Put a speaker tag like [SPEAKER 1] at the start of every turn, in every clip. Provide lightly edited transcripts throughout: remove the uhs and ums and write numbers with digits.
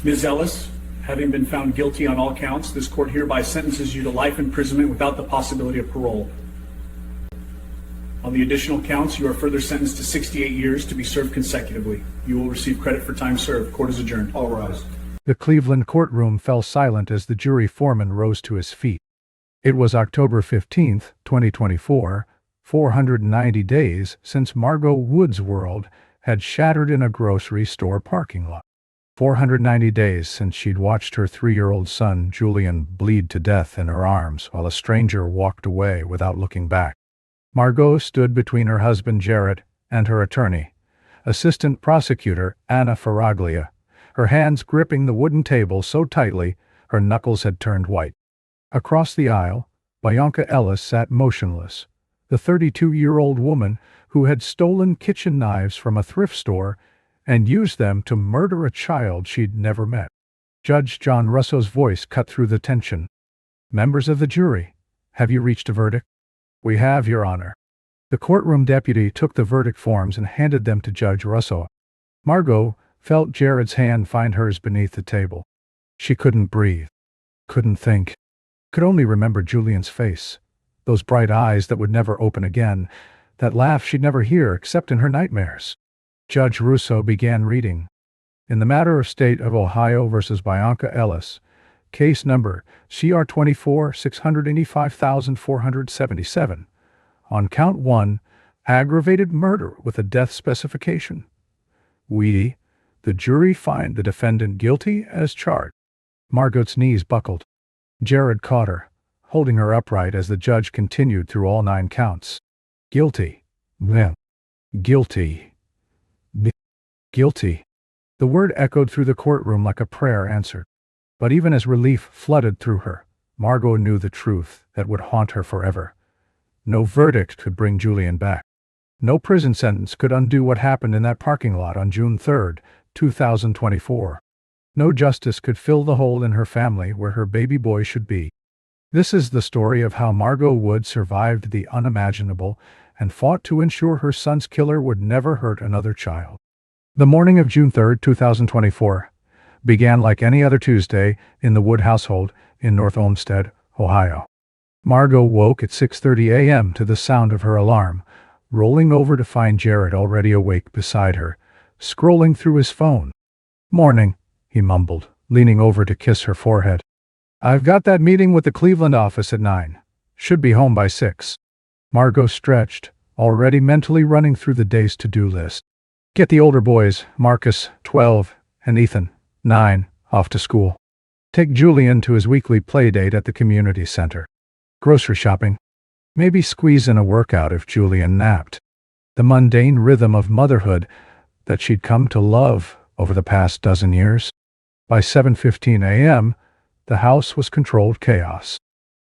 [SPEAKER 1] Ms. Ellis, having been found guilty on all counts, this court hereby sentences you to life imprisonment without the possibility of parole. On the additional counts, you are further sentenced to 68 years to be served consecutively. You will receive credit for time served. Court is adjourned.
[SPEAKER 2] All rise.
[SPEAKER 3] The Cleveland courtroom fell silent as the jury foreman rose to his feet. It was October 15, 2024, 490 days since Margot Wood's world had shattered in a grocery store parking lot. 490 days since she'd watched her 3-year-old son, Julian, bleed to death in her arms while a stranger walked away without looking back. Margot stood between her husband, Jared, and her attorney, Assistant Prosecutor Anna Faraglia, her hands gripping the wooden table so tightly her knuckles had turned white. Across the aisle, Bionca Ellis sat motionless, the 32-year-old woman who had stolen kitchen knives from a thrift store and used them to murder a child she'd never met. Judge John Russo's voice cut through the tension. "Members of the jury, have you reached a verdict?" "We have, Your Honor." The courtroom deputy took the verdict forms and handed them to Judge Russo. Margot felt Jared's hand find hers beneath the table. She couldn't breathe, couldn't think, could only remember Julian's face, those bright eyes that would never open again, that laugh she'd never hear except in her nightmares. Judge Russo began reading. In the matter of State of Ohio versus Bionca Ellis, case number CR 24-685,477, on count 1, aggravated murder with a death specification. We, the jury, find the defendant guilty as charged. Margot's knees buckled. Jared caught her, holding her upright as the judge continued through all 9 counts. Guilty. Bleh. Guilty. Guilty. The word echoed through the courtroom like a prayer answered. But even as relief flooded through her, Margot knew the truth that would haunt her forever. No verdict could bring Julian back. No prison sentence could undo what happened in that parking lot on June 3, 2024. No justice could fill the hole in her family where her baby boy should be. This is the story of how Margot Wood survived the unimaginable and fought to ensure her son's killer would never hurt another child. The morning of June 3, 2024, began like any other Tuesday in the Wood household in North Olmsted, Ohio. Margot woke at 6:30 a.m. to the sound of her alarm, rolling over to find Jared already awake beside her, scrolling through his phone. "Morning," he mumbled, leaning over to kiss her forehead. "I've got that meeting with the Cleveland office at 9. Should be home by 6. Margot stretched, already mentally running through the day's to-do list. Get the older boys, Marcus, 12, and Ethan, 9, off to school. Take Julian to his weekly play date at the community center. Grocery shopping. Maybe squeeze in a workout if Julian napped. The mundane rhythm of motherhood that she'd come to love over the past dozen years. By 7:15 a.m., the house was controlled chaos.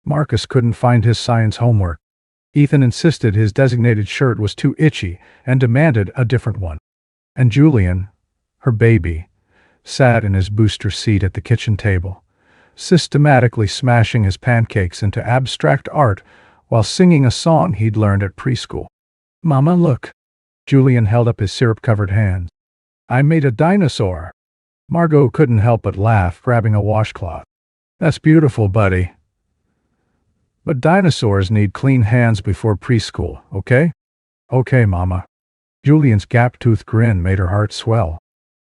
[SPEAKER 3] Marcus couldn't find his science homework. Ethan insisted his designated shirt was too itchy and demanded a different one. And Julian, her baby, sat in his booster seat at the kitchen table, systematically smashing his pancakes into abstract art while singing a song he'd learned at preschool. "Mama, look." Julian held up his syrup-covered hands. "I made a dinosaur." Margot couldn't help but laugh, grabbing a washcloth. "That's beautiful, buddy. But dinosaurs need clean hands before preschool, okay?" "Okay, Mama." Julian's gap-toothed grin made her heart swell.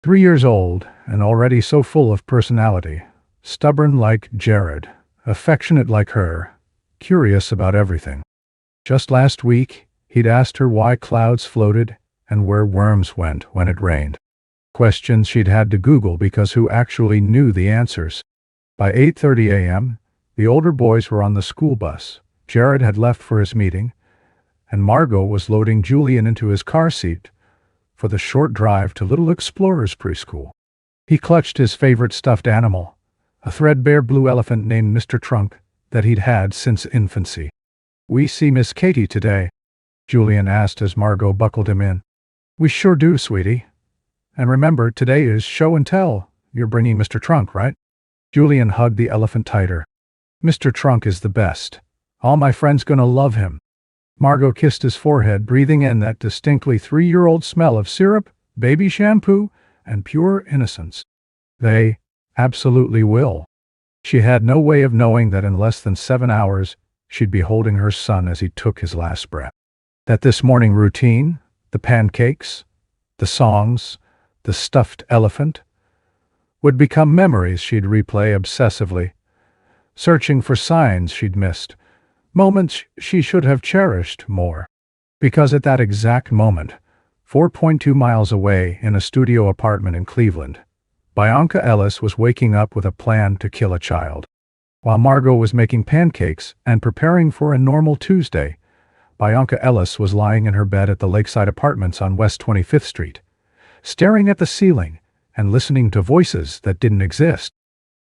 [SPEAKER 3] 3 years old, and already so full of personality. Stubborn like Jared, affectionate like her, curious about everything. Just last week, he'd asked her why clouds floated and where worms went when it rained. Questions she'd had to Google because who actually knew the answers? By 8:30 a.m., the older boys were on the school bus. Jared had left for his meeting, and Margot was loading Julian into his car seat for the short drive to Little Explorers Preschool. He clutched his favorite stuffed animal, a threadbare blue elephant named Mr. Trunk that he'd had since infancy. "We see Miss Katie today?" Julian asked as Margot buckled him in. "We sure do, sweetie. And remember, today is show and tell. You're bringing Mr. Trunk, right?" Julian hugged the elephant tighter. "Mr. Trunk is the best. All my friends gonna love him." Margot kissed his forehead, breathing in that distinctly 3-year-old smell of syrup, baby shampoo, and pure innocence. They Absolutely will. She had no way of knowing that in less than 7 hours, she'd be holding her son as he took his last breath. That this morning routine, the pancakes, the songs, the stuffed elephant, would become memories she'd replay obsessively, searching for signs she'd missed, moments she should have cherished more. Because at that exact moment, 4.2 miles away in a studio apartment in Cleveland, Bionca Ellis was waking up with a plan to kill a child. While Margot was making pancakes and preparing for a normal Tuesday, Bionca Ellis was lying in her bed at the Lakeside Apartments on West 25th Street, staring at the ceiling and listening to voices that didn't exist.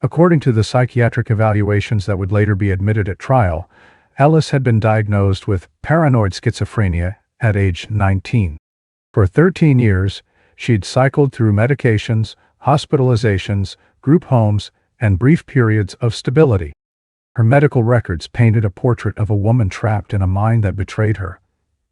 [SPEAKER 3] According to the psychiatric evaluations that would later be admitted at trial, Ellis had been diagnosed with paranoid schizophrenia at age 19. For 13 years, she'd cycled through medications, hospitalizations, group homes, and brief periods of stability. Her medical records painted a portrait of a woman trapped in a mind that betrayed her,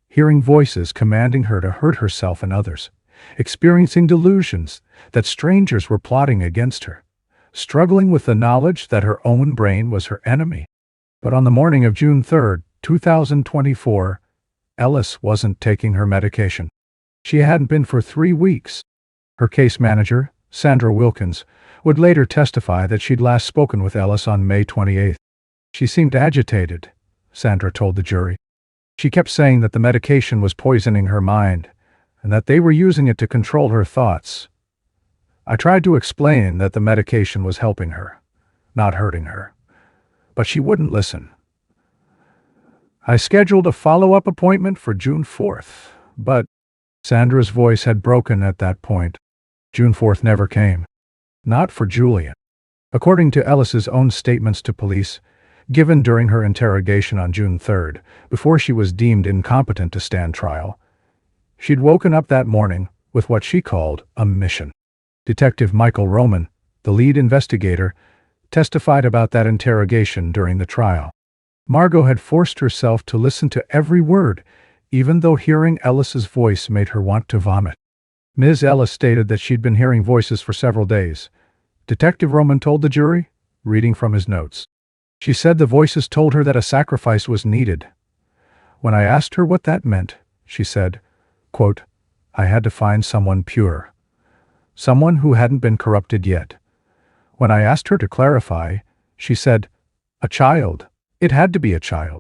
[SPEAKER 3] hearing voices commanding her to hurt herself and others, experiencing delusions that strangers were plotting against her, struggling with the knowledge that her own brain was her enemy. But on the morning of June 3, 2024, Ellis wasn't taking her medication. She hadn't been for 3 weeks. Her case manager, Sandra Wilkins, would later testify that she'd last spoken with Ellis on May 28. She seemed agitated, Sandra told the jury. She kept saying that the medication was poisoning her mind, and that they were using it to control her thoughts. I tried to explain that the medication was helping her, not hurting her, but she wouldn't listen. I scheduled a follow-up appointment for June 4th, but Sandra's voice had broken at that point. June 4th never came. Not for Julian. According to Ellis's own statements to police, given during her interrogation on June 3rd, before she was deemed incompetent to stand trial, she'd woken up that morning with what she called a mission. Detective Michael Roman, the lead investigator, testified about that interrogation during the trial. Margot had forced herself to listen to every word, even though hearing Ellis's voice made her want to vomit. Ms. Ellis stated that she'd been hearing voices for several days. Detective Roman told the jury, reading from his notes. She said the voices told her that a sacrifice was needed. When I asked her what that meant, she said, quote, "I had to find someone pure. Someone who hadn't been corrupted yet. When I asked her to clarify, she said, a child. It had to be a child."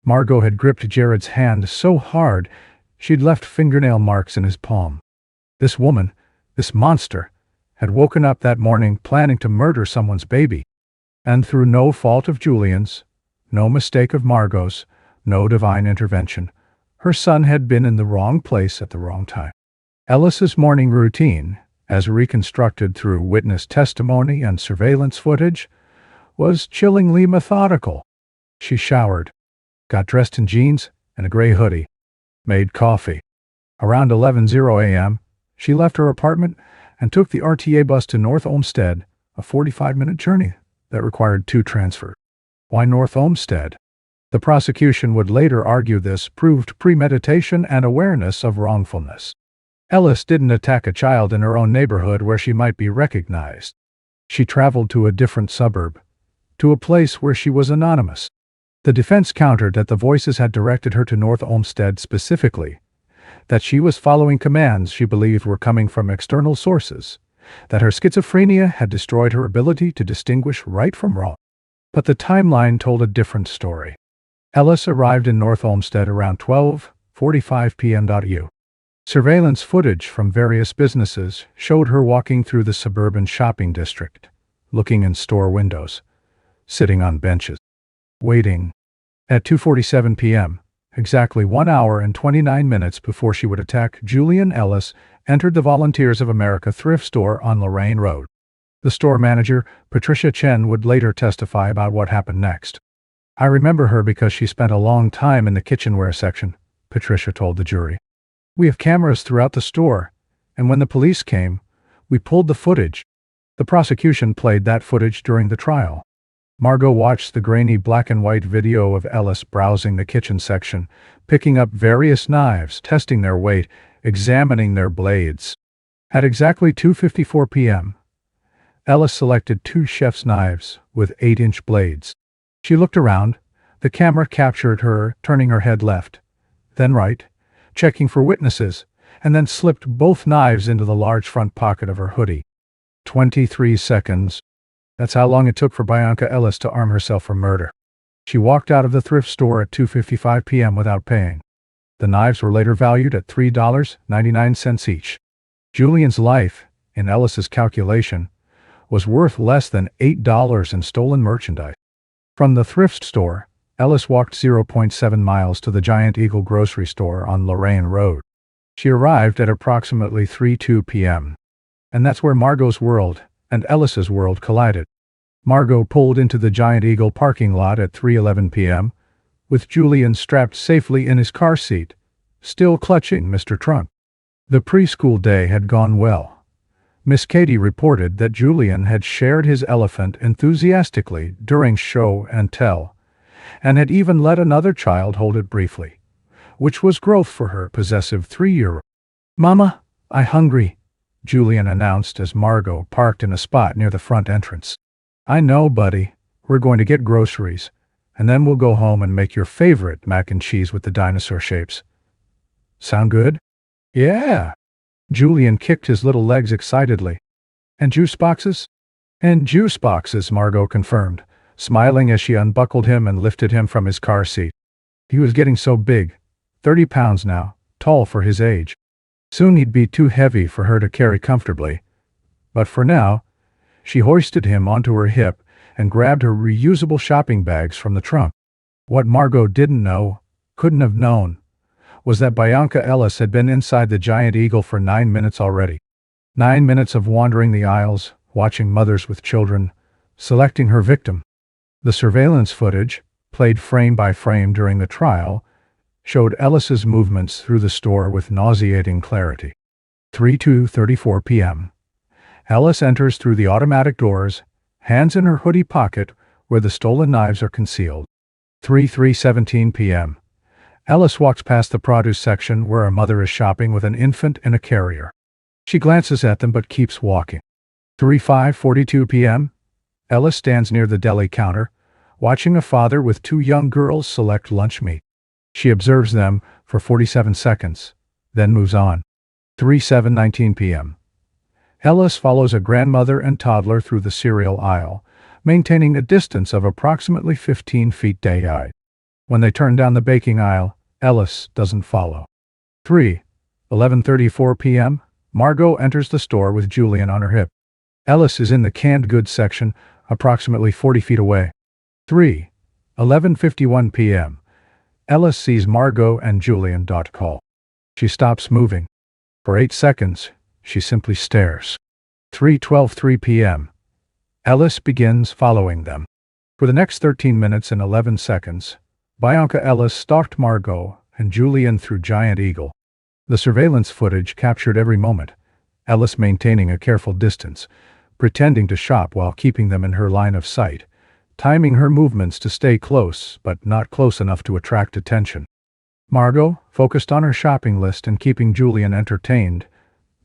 [SPEAKER 3] Margot had gripped Jared's hand so hard, she'd left fingernail marks in his palm. This woman, this monster, had woken up that morning planning to murder someone's baby. And through no fault of Julian's, no mistake of Margot's, no divine intervention, her son had been in the wrong place at the wrong time. Ellis's morning routine, as reconstructed through witness testimony and surveillance footage, was chillingly methodical. She showered, got dressed in jeans and a gray hoodie, made coffee. Around 11:00 a.m., she left her apartment and took the RTA bus to North Olmsted, a 45-minute journey that required 2 transfers. Why North Olmsted? The prosecution would later argue this proved premeditation and awareness of wrongfulness. Ellis didn't attack a child in her own neighborhood where she might be recognized. She traveled to a different suburb, to a place where she was anonymous. The defense countered that the voices had directed her to North Olmsted specifically, that she was following commands she believed were coming from external sources, that her schizophrenia had destroyed her ability to distinguish right from wrong. But the timeline told a different story. Ellis arrived in North Olmsted around 12:45 p.m. Surveillance footage from various businesses showed her walking through the suburban shopping district, looking in store windows, sitting on benches, waiting. At 2:47 p.m., exactly 1 hour and 29 minutes before she would attack, Julian Ellis entered the Volunteers of America thrift store on Lorraine Road. The store manager, Patricia Chen, would later testify about what happened next. "I remember her because she spent a long time in the kitchenware section," Patricia told the jury. "We have cameras throughout the store, and when the police came, we pulled the footage." The prosecution played that footage during the trial. Margot watched the grainy black and white video of Ellis browsing the kitchen section, picking up various knives, testing their weight, examining their blades. At exactly 2:54 p.m., Ellis selected 2 chef's knives with 8-inch blades. She looked around. The camera captured her turning her head left, then right, checking for witnesses, and then slipped both knives into the large front pocket of her hoodie. 23 seconds. That's how long it took for Bionca Ellis to arm herself for murder. She walked out of the thrift store at 2:55 p.m. without paying. The knives were later valued at $3.99 each. Julian's life, in Ellis's calculation, was worth less than $8 in stolen merchandise. From the thrift store, Ellis walked 0.7 miles to the Giant Eagle grocery store on Lorraine Road. She arrived at approximately 3:02 p.m. And that's where Margot's world and Ellis's world collided. Margot pulled into the Giant Eagle parking lot at 3:11 p.m., with Julian strapped safely in his car seat, still clutching Mr. Trunk. The preschool day had gone well. Miss Katie reported that Julian had shared his elephant enthusiastically during show and tell, and had even let another child hold it briefly, which was growth for her possessive 3-year-old. "Mama, I hungry," Julian announced as Margot parked in a spot near the front entrance. "I know, buddy. We're going to get groceries, and then we'll go home and make your favorite mac and cheese with the dinosaur shapes. Sound good?" "Yeah." Julian kicked his little legs excitedly. "And juice boxes?" "And juice boxes," Margot confirmed, smiling as she unbuckled him and lifted him from his car seat. He was getting so big, 30 pounds now, tall for his age. Soon he'd be too heavy for her to carry comfortably. But for now, she hoisted him onto her hip and grabbed her reusable shopping bags from the trunk. What Margot didn't know, couldn't have known, was that Bionca Ellis had been inside the Giant Eagle for 9 minutes already. 9 minutes of wandering the aisles, watching mothers with children, selecting her victim. The surveillance footage, played frame by frame during the trial, showed Ellis's movements through the store with nauseating clarity. 3:34 p.m. Ellis enters through the automatic doors, hands in her hoodie pocket where the stolen knives are concealed. 3:17 p.m. Ellis walks past the produce section where a mother is shopping with an infant in a carrier. She glances at them but keeps walking. 3:42 p.m. Ellis stands near the deli counter, watching a father with 2 young girls select lunch meat. She observes them for 47 seconds, then moves on. 3:19 p.m. Ellis follows a grandmother and toddler through the cereal aisle, maintaining a distance of approximately 15 feet day-eye. When they turn down the baking aisle, Ellis doesn't follow. 3:34 p.m. Margot enters the store with Julian on her hip. Ellis is in the canned goods section, approximately 40 feet away. 3:51 p.m. Ellis sees Margot and Julian. Call. She stops moving. For 8 seconds, she simply stares. 3:12 p.m. Ellis begins following them. For the next 13 minutes and 11 seconds, Bionca Ellis stalked Margot and Julian through Giant Eagle. The surveillance footage captured every moment, Ellis maintaining a careful distance, pretending to shop while keeping them in her line of sight, timing her movements to stay close but not close enough to attract attention. Margot, focused on her shopping list and keeping Julian entertained,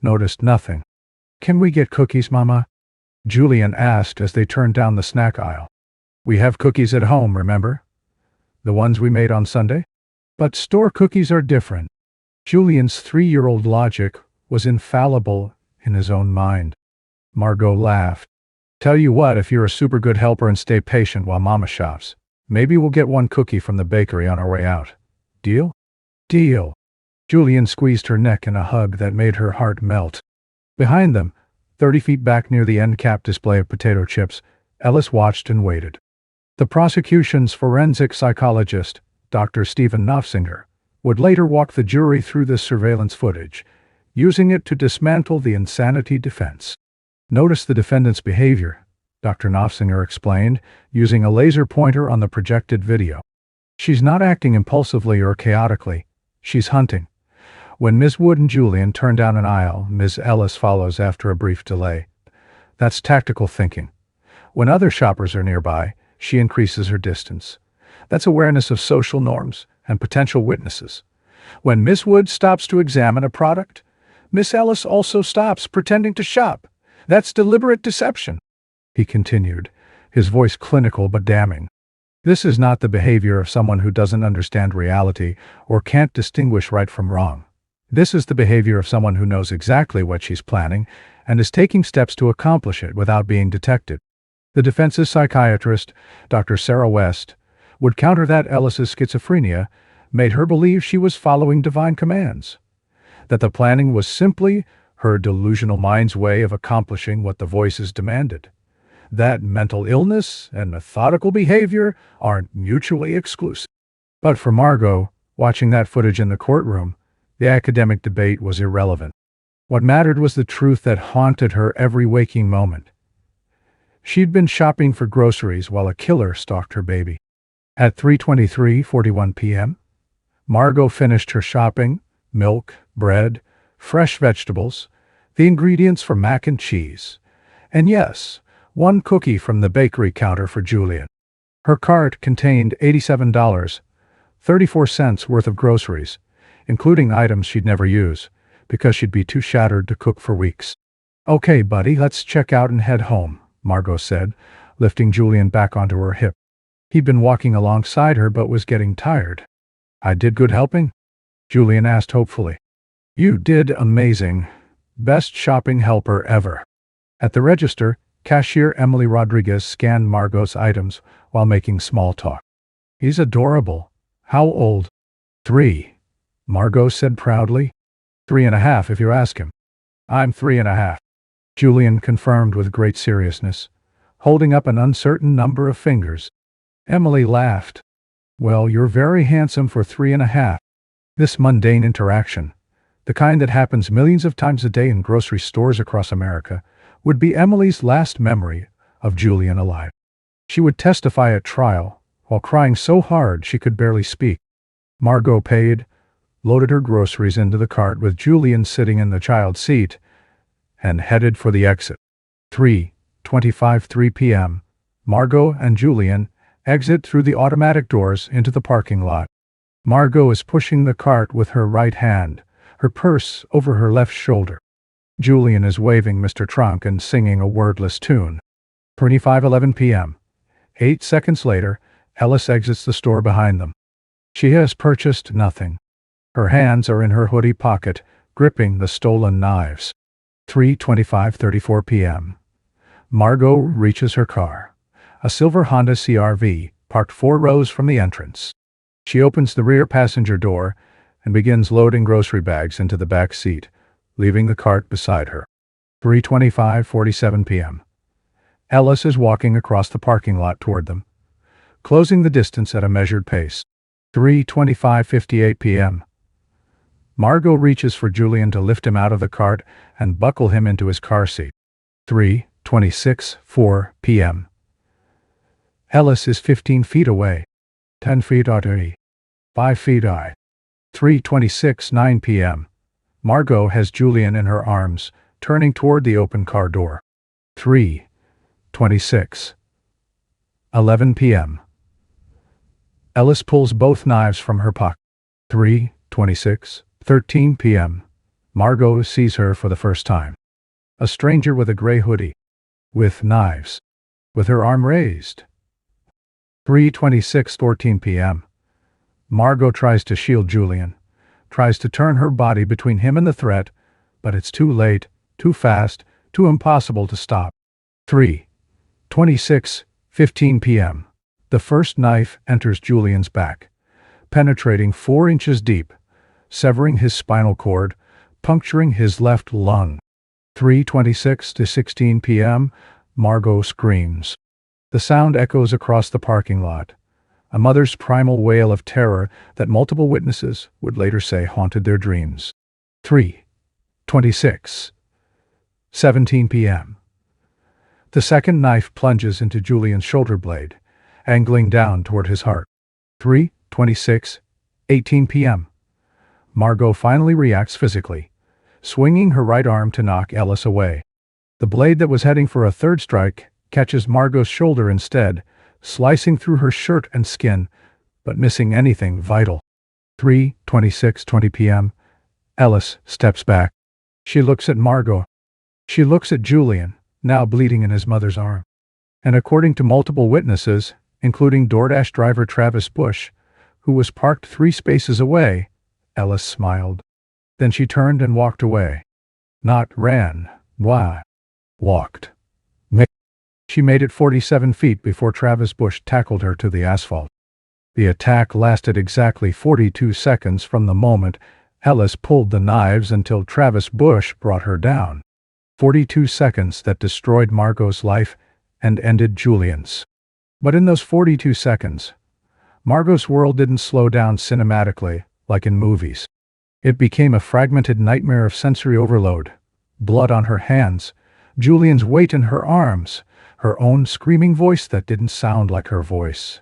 [SPEAKER 3] noticed nothing. "Can we get cookies, Mama?" Julian asked as they turned down the snack aisle. "We have cookies at home, remember? The ones we made on Sunday? But store cookies are different." Julian's 3-year-old logic was infallible in his own mind. Margot laughed. "Tell you what, if you're a super good helper and stay patient while Mama shops, maybe we'll get one cookie from the bakery on our way out. Deal?" "Deal." Julian squeezed her neck in a hug that made her heart melt. Behind them, 30 feet back near the end cap display of potato chips, Ellis watched and waited. The prosecution's forensic psychologist, Dr. Stephen Knopfsinger, would later walk the jury through this surveillance footage, using it to dismantle the insanity defense. "Notice the defendant's behavior," Dr. Knopfsinger explained, using a laser pointer on the projected video. "She's not acting impulsively or chaotically. She's hunting." When Ms. Wood and Julian turn down an aisle, Ms. Ellis follows after a brief delay. That's tactical thinking. When other shoppers are nearby, she increases her distance. That's awareness of social norms and potential witnesses. When Ms. Wood stops to examine a product, Ms. Ellis also stops, pretending to shop. That's deliberate deception. he continued, his voice clinical but damning. This is not the behavior of someone who doesn't understand reality or can't distinguish right from wrong. This is the behavior of someone who knows exactly what she's planning and is taking steps to accomplish it without being detected. The defense's psychiatrist, Dr. Sarah West, would counter that Ellis's schizophrenia made her believe she was following divine commands, that the planning was simply her delusional mind's way of accomplishing what the voices demanded, that mental illness and methodical behavior aren't mutually exclusive. But for Margot, watching that footage in the courtroom, the academic debate was irrelevant. What mattered was the truth that haunted her every waking moment. She'd been shopping for groceries while a killer stalked her baby. At 3:23:41 p.m., Margot finished her shopping: milk, bread, fresh vegetables, the ingredients for mac and cheese, and yes, one cookie from the bakery counter for Julian. Her cart contained $87.34 worth of groceries, including items she'd never use, because she'd be too shattered to cook for weeks. "Okay, buddy, let's check out and head home," Margot said, lifting Julian back onto her hip. He'd been walking alongside her but was getting tired. "I did good helping?" Julian asked hopefully. "You did amazing. Best shopping helper ever." At the register, cashier Emily Rodriguez scanned Margot's items while making small talk. "He's adorable. How old?" "3. Margot said proudly. 3.5 if you ask him." "I'm 3.5. Julian confirmed with great seriousness, holding up an uncertain number of fingers. Emily laughed. "Well, you're very handsome for 3.5. This mundane interaction, the kind that happens millions of times a day in grocery stores across America, would be Emily's last memory of Julian alive. She would testify at trial, while crying so hard she could barely speak. Margot paid, loaded her groceries into the cart with Julian sitting in the child's seat, and headed for the exit. 3:25 p.m., Margot and Julian exit through the automatic doors into the parking lot. Margot is pushing the cart with her right hand, her purse over her left shoulder. Julian is waving Mr. Trunk and singing a wordless tune. 25:11 p.m. 8 seconds later, Ellis exits the store behind them. She has purchased nothing. Her hands are in her hoodie pocket, gripping the stolen knives. 3:25:34 p.m. Margot reaches her car, a silver Honda CR-V, parked 4 rows from the entrance. She opens the rear passenger door and begins loading grocery bags into the back seat, leaving the cart beside her. 3:25:47 p.m. Ellis is walking across the parking lot toward them, closing the distance at a measured pace. 3:25:58 p.m. Margot reaches for Julian to lift him out of the cart and buckle him into his car seat. 3:26:04 p.m. Ellis is 15 feet away. 10 feet away. 5 feet away. 3:26:09 p.m. Margot has Julian in her arms, turning toward the open car door. 3:26:11 p.m. Ellis pulls both knives from her pocket. 3:26:13 p.m. Margot sees her for the first time. A stranger with a gray hoodie, with knives, with her arm raised. 3:26:14 p.m. Margot tries to shield Julian, tries to turn her body between him and the threat, but it's too late, too fast, too impossible to stop. 3:26:15 p.m. The first knife enters Julian's back, penetrating 4 inches deep, severing his spinal cord, puncturing his left lung. 3:26:16 p.m. Margot screams. The sound echoes across the parking lot, a mother's primal wail of terror that multiple witnesses would later say haunted their dreams. 3:26:17 p.m. The second knife plunges into Julian's shoulder blade, angling down toward his heart. 3:26:18 p.m. Margot finally reacts physically, swinging her right arm to knock Ellis away. The blade that was heading for a third strike catches Margot's shoulder instead, slicing through her shirt and skin, but missing anything vital. 3:26:20 p.m. Ellis steps back. She looks at Margot. She looks at Julian, now bleeding in his mother's arm. And according to multiple witnesses, including DoorDash driver Travis Bush, who was parked 3 spaces away, Ellis smiled. Then she turned and walked away. Not ran. Why? Walked. She made it 47 feet before Travis Bush tackled her to the asphalt. The attack lasted exactly 42 seconds from the moment Ellis pulled the knives until Travis Bush brought her down. 42 seconds that destroyed Margot's life and ended Julian's. But in those 42 seconds, Margot's world didn't slow down cinematically like in movies. It became a fragmented nightmare of sensory overload. Blood on her hands, Julian's weight in her arms, her own screaming voice that didn't sound like her voice.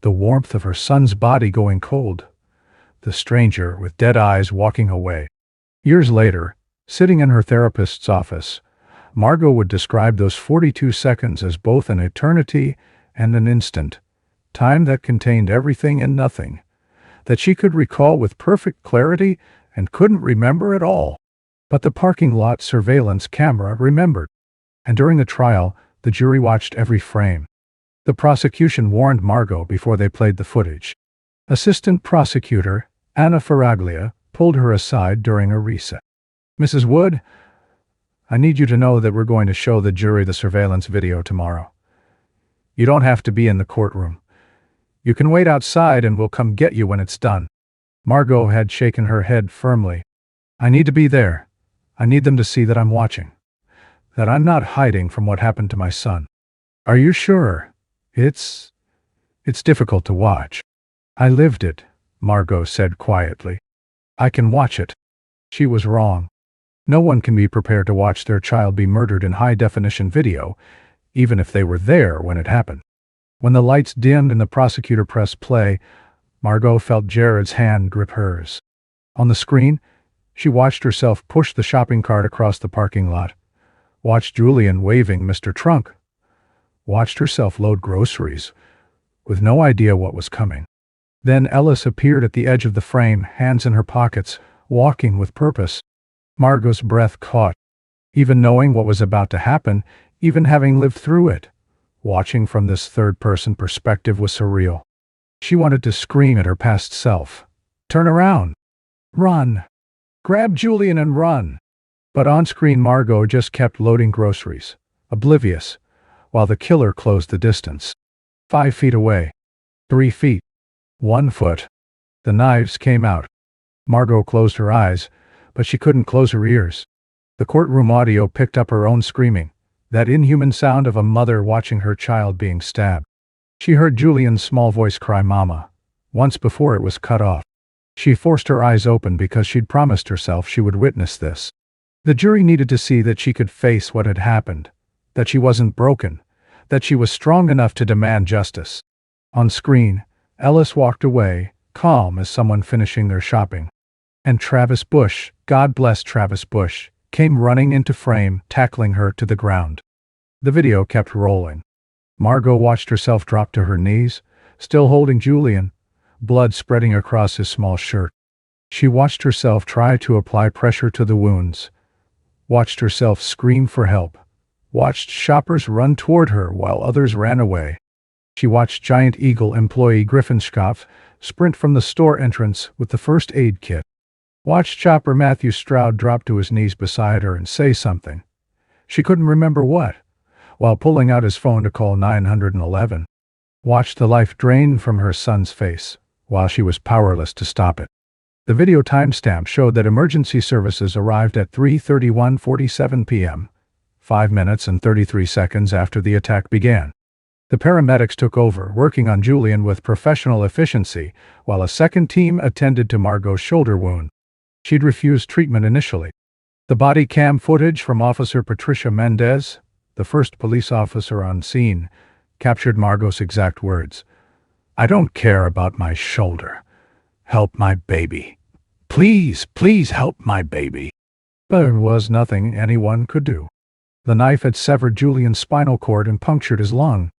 [SPEAKER 3] The warmth of her son's body going cold. The stranger with dead eyes walking away. Years later, sitting in her therapist's office, Margot would describe those 42 seconds as both an eternity and an instant, time that contained everything and nothing, that she could recall with perfect clarity and couldn't remember at all. But the parking lot surveillance camera remembered. And during the trial, the jury watched every frame. The prosecution warned Margot before they played the footage. Assistant prosecutor Anna Faraglia pulled her aside during a recess. "Mrs. Wood, I need you to know that we're going to show the jury the surveillance video tomorrow. You don't have to be in the courtroom. You can wait outside and we'll come get you when it's done." Margot had shaken her head firmly. "I need to be there. I need them to see that I'm watching. That I'm not hiding from what happened to my son." "Are you sure? It's difficult to watch." "I lived it," Margot said quietly. "I can watch it." She was wrong. No one can be prepared to watch their child be murdered in high-definition video, even if they were there when it happened. When the lights dimmed and the prosecutor pressed play, Margot felt Jared's hand grip hers. On the screen, she watched herself push the shopping cart across the parking lot, watched Julian waving Mr. Trunk, watched herself load groceries, with no idea what was coming. Then Ellis appeared at the edge of the frame, hands in her pockets, walking with purpose. Margot's breath caught. Even knowing what was about to happen, even having lived through it, watching from this third-person perspective was surreal. She wanted to scream at her past self. "Turn around! Run! Grab Julian and run!" But on-screen Margot just kept loading groceries, oblivious, while the killer closed the distance. 5 feet away. 3 feet. 1 foot. The knives came out. Margot closed her eyes, but she couldn't close her ears. The courtroom audio picked up her own screaming, that inhuman sound of a mother watching her child being stabbed. She heard Julian's small voice cry "Mama," once before it was cut off. She forced her eyes open because she'd promised herself she would witness this. The jury needed to see that she could face what had happened, that she wasn't broken, that she was strong enough to demand justice. On screen, Ellis walked away, calm as someone finishing their shopping. And Travis Bush, God bless Travis Bush, came running into frame, tackling her to the ground. The video kept rolling. Margot watched herself drop to her knees, still holding Julian, blood spreading across his small shirt. She watched herself try to apply pressure to the wounds, watched herself scream for help, watched shoppers run toward her while others ran away. She watched Giant Eagle employee Griffin Schaff sprint from the store entrance with the first aid kit. Watched shopper Matthew Stroud drop to his knees beside her and say something. She couldn't remember what, while pulling out his phone to call 911. Watched the life drain from her son's face, while she was powerless to stop it. The video timestamp showed that emergency services arrived at 3:31:47 p.m., 5 minutes and 33 seconds after the attack began. The paramedics took over, working on Julian with professional efficiency, while a second team attended to Margot's shoulder wound. She'd refused treatment initially. The body cam footage from Officer Patricia Mendez, the first police officer on scene, captured Margot's exact words. "I don't care about my shoulder. Help my baby. Please, please help my baby." But there was nothing anyone could do. The knife had severed Julian's spinal cord and punctured his lung.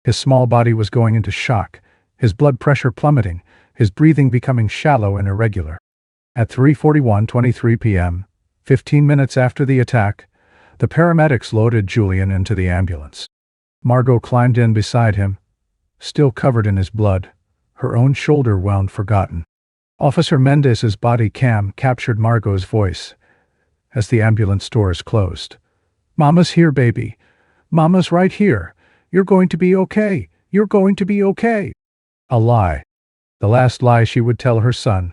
[SPEAKER 3] His small body was going into shock, his blood pressure plummeting, his breathing becoming shallow and irregular. At 3:41:23 p.m., 15 minutes after the attack, the paramedics loaded Julian into the ambulance. Margot climbed in beside him, still covered in his blood, her own shoulder wound forgotten. Officer Mendez's body cam captured Margot's voice as the ambulance doors closed. "Mama's here, baby. Mama's right here. You're going to be okay. You're going to be okay." A lie. The last lie she would tell her son.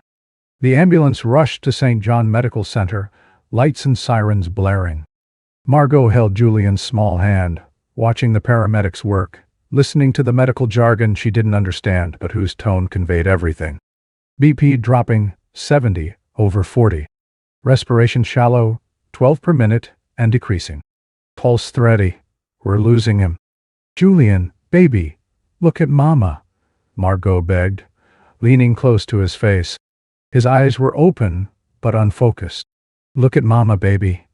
[SPEAKER 3] The ambulance rushed to St. John Medical Center, lights and sirens blaring. Margot held Julian's small hand, watching the paramedics work, listening to the medical jargon she didn't understand but whose tone conveyed everything. BP dropping 70/40. Respiration shallow, 12 per minute, and decreasing. Pulse steady. We're losing him. "Julian, baby, look at Mama," Margot begged, leaning close to his face. His eyes were open, but unfocused. "Look at Mama, baby.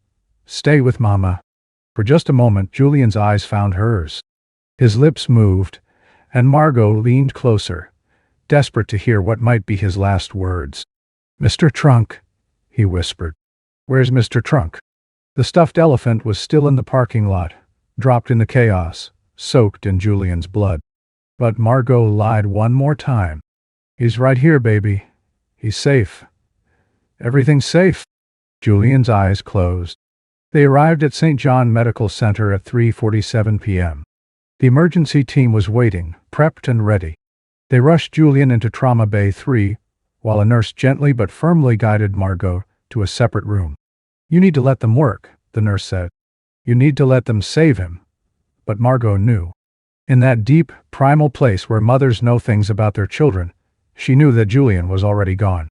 [SPEAKER 3] Stay with Mama." For just a moment, Julian's eyes found hers. His lips moved, and Margot leaned closer, desperate to hear what might be his last words. "Mr. Trunk," he whispered. "Where's Mr. Trunk?" The stuffed elephant was still in the parking lot, dropped in the chaos, soaked in Julian's blood. But Margot lied one more time. "He's right here, baby. He's safe. Everything's safe." Julian's eyes closed. They arrived at St. John Medical Center at 3:47 p.m. The emergency team was waiting, prepped and ready. They rushed Julian into Trauma Bay 3, while a nurse gently but firmly guided Margot to a separate room. "You need to let them work," the nurse said. "You need to let them save him." But Margot knew. In that deep, primal place where mothers know things about their children, she knew that Julian was already gone.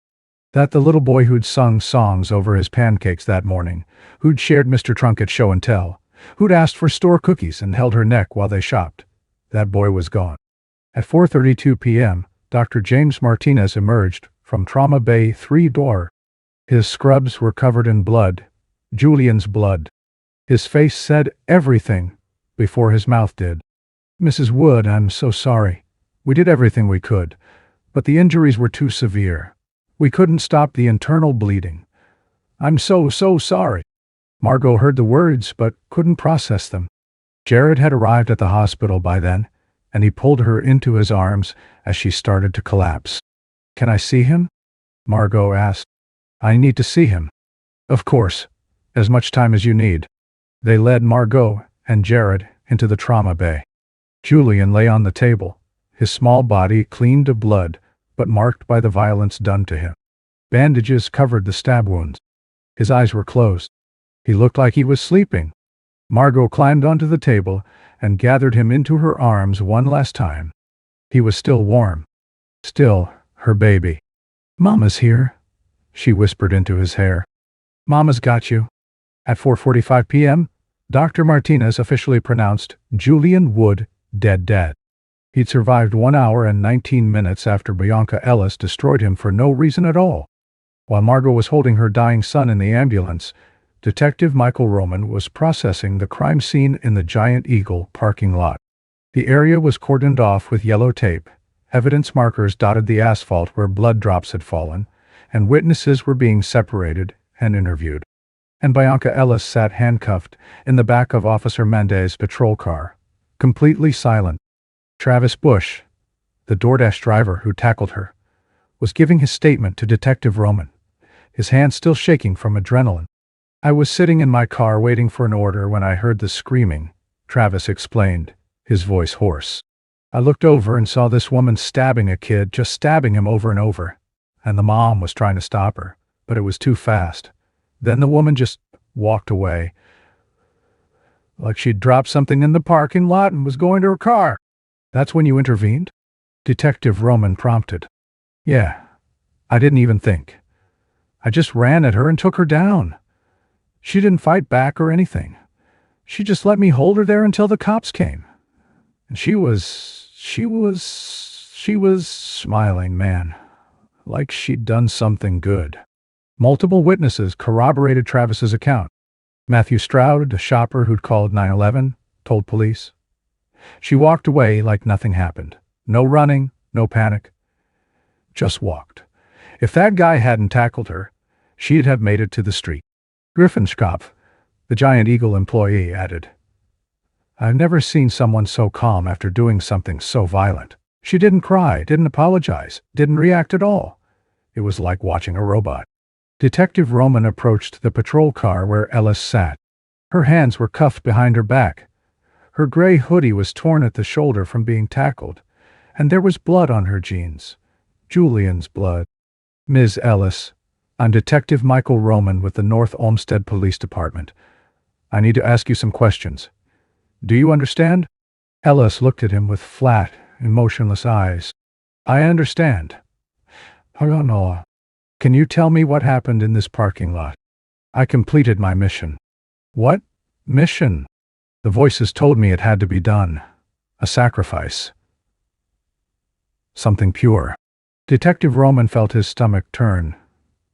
[SPEAKER 3] That the little boy who'd sung songs over his pancakes that morning, who'd shared Mr. Trunk at show and tell, who'd asked for store cookies and held her neck while they shopped, that boy was gone. At 4:32 p.m., Dr. James Martinez emerged from Trauma Bay 3 door. His scrubs were covered in blood, Julian's blood. His face said everything before his mouth did. "Mrs. Wood, I'm so sorry. We did everything we could, but the injuries were too severe. We couldn't stop the internal bleeding. I'm so sorry." Margot heard the words but couldn't process them. Jared had arrived at the hospital by then, and he pulled her into his arms as she started to collapse. "Can I see him?" Margot asked. "I need to see him." "Of course. As much time as you need." They led Margot and Jared into the trauma bay. Julian lay on the table, his small body clean of blood, but marked by the violence done to him. Bandages covered the stab wounds. His eyes were closed. He looked like he was sleeping. Margot climbed onto the table and gathered him into her arms one last time. He was still warm. Still her baby. "Mama's here," she whispered into his hair. "Mama's got you." At 4:45 p.m., Dr. Martinez officially pronounced Julian Wood dead. He'd survived 1 hour and 19 minutes after Bionca Ellis destroyed him for no reason at all. While Margot was holding her dying son in the ambulance, Detective Michael Roman was processing the crime scene in the Giant Eagle parking lot. The area was cordoned off with yellow tape, evidence markers dotted the asphalt where blood drops had fallen, and witnesses were being separated and interviewed. And Bionca Ellis sat handcuffed in the back of Officer Mendez's patrol car, completely silent. Travis Bush, the DoorDash driver who tackled her, was giving his statement to Detective Roman, his hands still shaking from adrenaline. "I was sitting in my car waiting for an order when I heard the screaming," Travis explained, his voice hoarse. "I looked over and saw this woman stabbing a kid, just stabbing him over and over, and the mom was trying to stop her, but it was too fast. Then the woman just walked away, like she'd dropped something in the parking lot and was going to her car." "That's when you intervened?" Detective Roman prompted. "Yeah, I didn't even think. I just ran at her and took her down. She didn't fight back or anything. She just let me hold her there until the cops came. And she was smiling, man, like she'd done something good." Multiple witnesses corroborated Travis's account. Matthew Stroud, a shopper who'd called 911, told police. She walked away like nothing happened. No running, no panic. Just walked. If that guy hadn't tackled her, she'd have made it to the street. Griffinschopf, the Giant Eagle employee, added, I've never seen someone so calm after doing something so violent. She didn't cry, didn't apologize, didn't react at all. It was like watching a robot. Detective Roman approached the patrol car where Ellis sat. Her hands were cuffed behind her back. Her gray hoodie was torn at the shoulder from being tackled, and there was blood on her jeans. Julian's blood. Ms. Ellis, I'm Detective Michael Roman with the North Olmsted Police Department. I need to ask you some questions. Do you understand? Ellis looked at him with flat, emotionless eyes. I understand. Noah, can you tell me what happened in this parking lot? I completed my mission. What mission? The voices told me it had to be done. A sacrifice. Something pure. Detective Roman felt his stomach turn,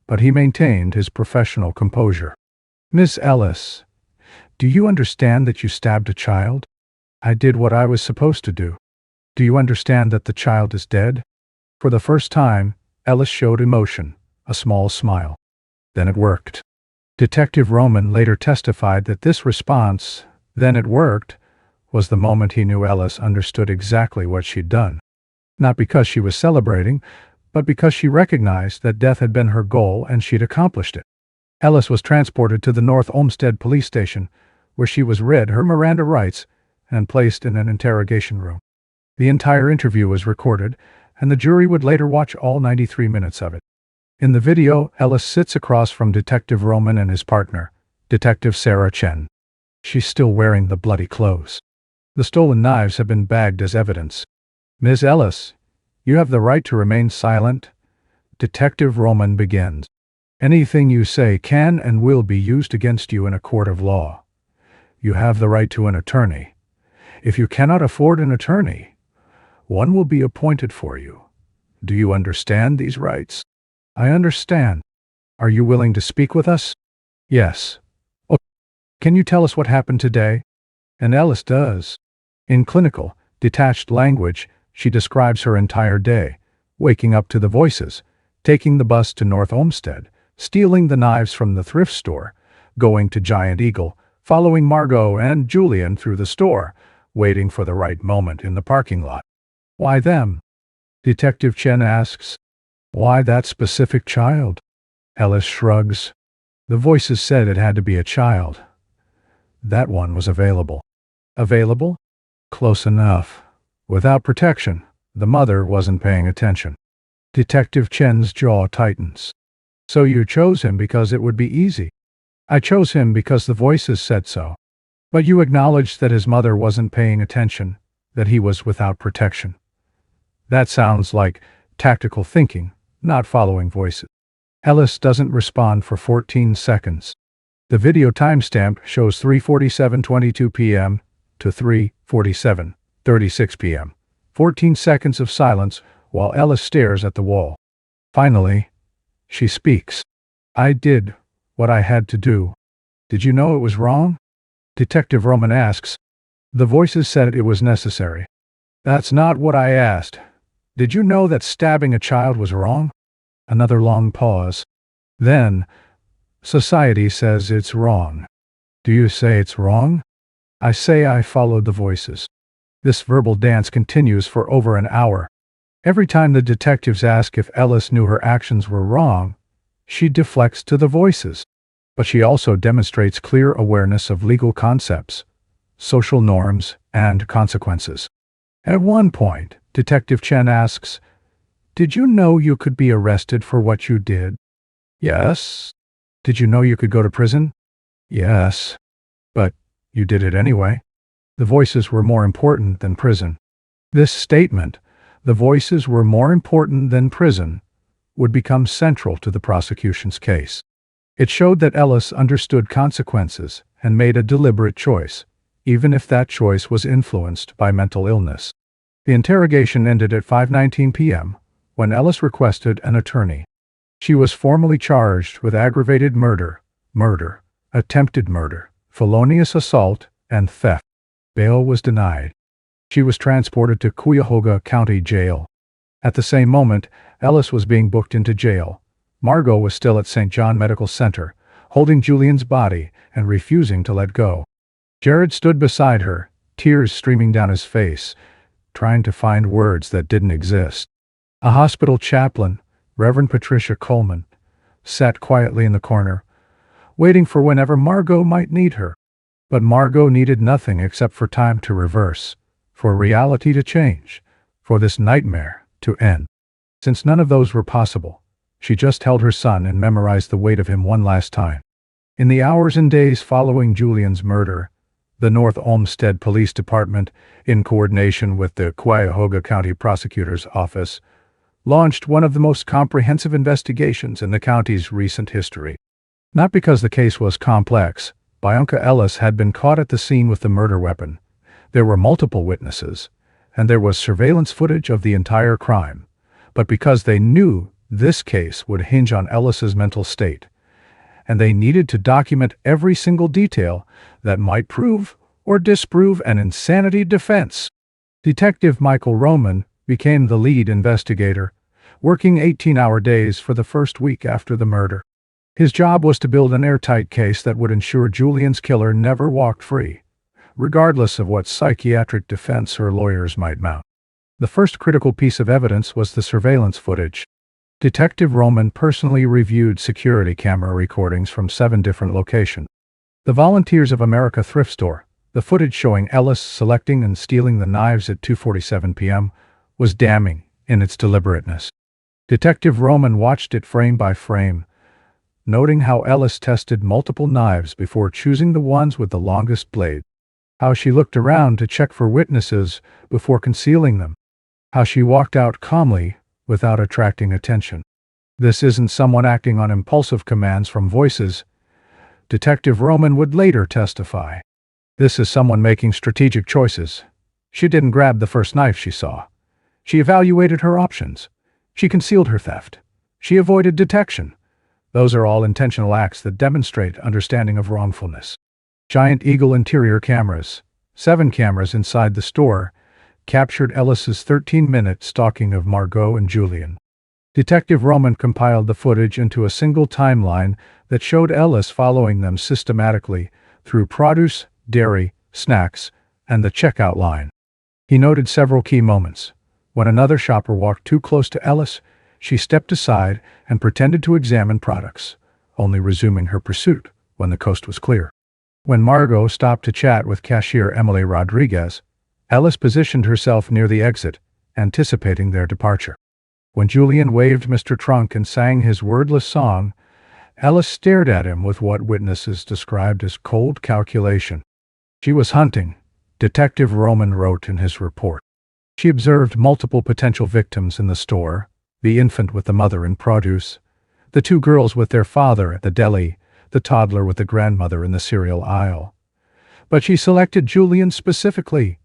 [SPEAKER 3] but he maintained his professional composure. Miss Ellis, do you understand that you stabbed a child? I did what I was supposed to do. Do you understand that the child is dead? For the first time, Ellis showed emotion, a small smile. Then it worked. Detective Roman later testified that this response, "then it worked," was the moment he knew Ellis understood exactly what she'd done. Not because she was celebrating, but because she recognized that death had been her goal and she'd accomplished it. Ellis was transported to the North Olmsted police station, where she was read her Miranda rights and placed in an interrogation room. The entire interview was recorded, and the jury would later watch all 93 minutes of it. In the video, Ellis sits across from Detective Roman and his partner, Detective Sarah Chen. She's still wearing the bloody clothes. The stolen knives have been bagged as evidence. Ms. Ellis, you have the right to remain silent. Detective Roman begins. Anything you say can and will be used against you in a court of law. You have the right to an attorney. If you cannot afford an attorney, one will be appointed for you. Do you understand these rights? I understand. Are you willing to speak with us? Yes. Okay. Can you tell us what happened today? And Ellis does. In clinical, detached language, she describes her entire day, waking up to the voices, taking the bus to North Olmsted, stealing the knives from the thrift store, going to Giant Eagle, following Margot and Julian through the store, waiting for the right moment in the parking lot. Why them? Detective Chen asks. Why that specific child? Ellis shrugs. The voices said it had to be a child. That one was available. Available? Close enough. Without protection, the mother wasn't paying attention. Detective Chen's jaw tightens. So you chose him because it would be easy. I chose him because the voices said so. But you acknowledged that his mother wasn't paying attention, that he was without protection. That sounds like tactical thinking, not following voices. Ellis doesn't respond for 14 seconds. The video timestamp shows 3:47:22 p.m. to 3:47:36 p.m. 14 seconds of silence while Ellis stares at the wall. Finally, she speaks. I did what I had to do. Did you know it was wrong? Detective Roman asks. The voices said it was necessary. That's not what I asked. Did you know that stabbing a child was wrong? Another long pause. Then, society says it's wrong. Do you say it's wrong? I say I followed the voices. This verbal dance continues for over an hour. Every time the detectives ask if Ellis knew her actions were wrong, she deflects to the voices. But she also demonstrates clear awareness of legal concepts, social norms, and consequences. At one point, Detective Chen asks, Did you know you could be arrested for what you did? Yes. Did you know you could go to prison? Yes. But you did it anyway. The voices were more important than prison. This statement, the voices were more important than prison, would become central to the prosecution's case. It showed that Ellis understood consequences and made a deliberate choice, even if that choice was influenced by mental illness. The interrogation ended at 5:19 p.m., when Ellis requested an attorney. She was formally charged with aggravated murder, attempted murder, felonious assault, and theft. Bail was denied. She was transported to Cuyahoga County Jail. At the same moment, Ellis was being booked into jail. Margot was still at St. John Medical Center, holding Julian's body and refusing to let go. Jared stood beside her, tears streaming down his face, trying to find words that didn't exist. A hospital chaplain, Reverend Patricia Coleman, sat quietly in the corner, waiting for whenever Margot might need her. But Margot needed nothing except for time to reverse, for reality to change, for this nightmare to end. Since none of those were possible, she just held her son and memorized the weight of him one last time. In the hours and days following Julian's murder, the North Olmsted Police Department, in coordination with the Cuyahoga County Prosecutor's Office, launched one of the most comprehensive investigations in the county's recent history. Not because the case was complex. Bionca Ellis had been caught at the scene with the murder weapon. There were multiple witnesses, and there was surveillance footage of the entire crime. But because they knew this case would hinge on Ellis's mental state, and they needed to document every single detail that might prove or disprove an insanity defense. Detective Michael Roman became the lead investigator, working 18-hour days for the first week after the murder. His job was to build an airtight case that would ensure Julian's killer never walked free, regardless of what psychiatric defense her lawyers might mount. The first critical piece of evidence was the surveillance footage. Detective Roman personally reviewed security camera recordings from 7 different locations. The Volunteers of America thrift store, the footage showing Ellis selecting and stealing the knives at 2:47 p.m., was damning in its deliberateness. Detective Roman watched it frame by frame, noting how Ellis tested multiple knives before choosing the ones with the longest blade, how she looked around to check for witnesses before concealing them, how she walked out calmly without attracting attention. This isn't someone acting on impulsive commands from voices, Detective Roman would later testify. This is someone making strategic choices. She didn't grab the first knife she saw. She evaluated her options. She concealed her theft. She avoided detection. Those are all intentional acts that demonstrate understanding of wrongfulness. Giant Eagle interior cameras, 7 cameras inside the store, captured Ellis's 13-minute stalking of Margot and Julian. Detective Roman compiled the footage into a single timeline that showed Ellis following them systematically through produce, dairy, snacks, and the checkout line. He noted several key moments. When another shopper walked too close to Ellis, she stepped aside and pretended to examine products, only resuming her pursuit when the coast was clear. When Margot stopped to chat with cashier Emily Rodriguez, Ellis positioned herself near the exit, anticipating their departure. When Julian waved Mr. Trunk and sang his wordless song, Ellis stared at him with what witnesses described as cold calculation. She was hunting, Detective Roman wrote in his report. She observed multiple potential victims in the store, the infant with the mother in produce, the 2 girls with their father at the deli, the toddler with the grandmother in the cereal aisle. But she selected Julian specifically.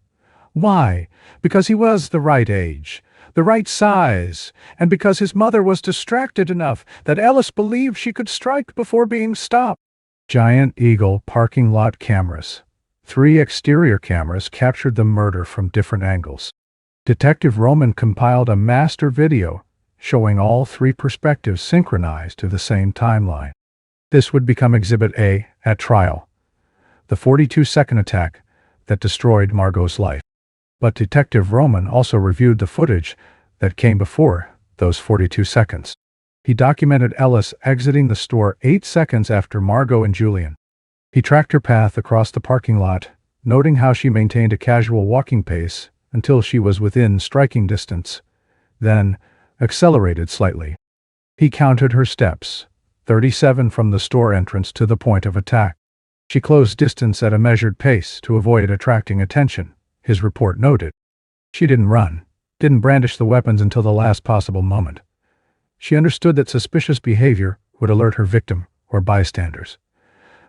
[SPEAKER 3] Why? Because he was the right age, the right size, and because his mother was distracted enough that Ellis believed she could strike before being stopped. Giant Eagle parking lot cameras. 3 exterior cameras captured the murder from different angles. Detective Roman compiled a master video showing all 3 perspectives synchronized to the same timeline. This would become Exhibit A at trial, the 42-second attack that destroyed Margot's life. But Detective Roman also reviewed the footage that came before those 42 seconds. He documented Ellis exiting the store 8 seconds after Margot and Julian. He tracked her path across the parking lot, noting how she maintained a casual walking pace until she was within striking distance, then accelerated slightly. He counted her steps, 37 from the store entrance to the point of attack. She closed distance at a measured pace to avoid attracting attention, his report noted. She didn't run, didn't brandish the weapons until the last possible moment. She understood that suspicious behavior would alert her victim or bystanders.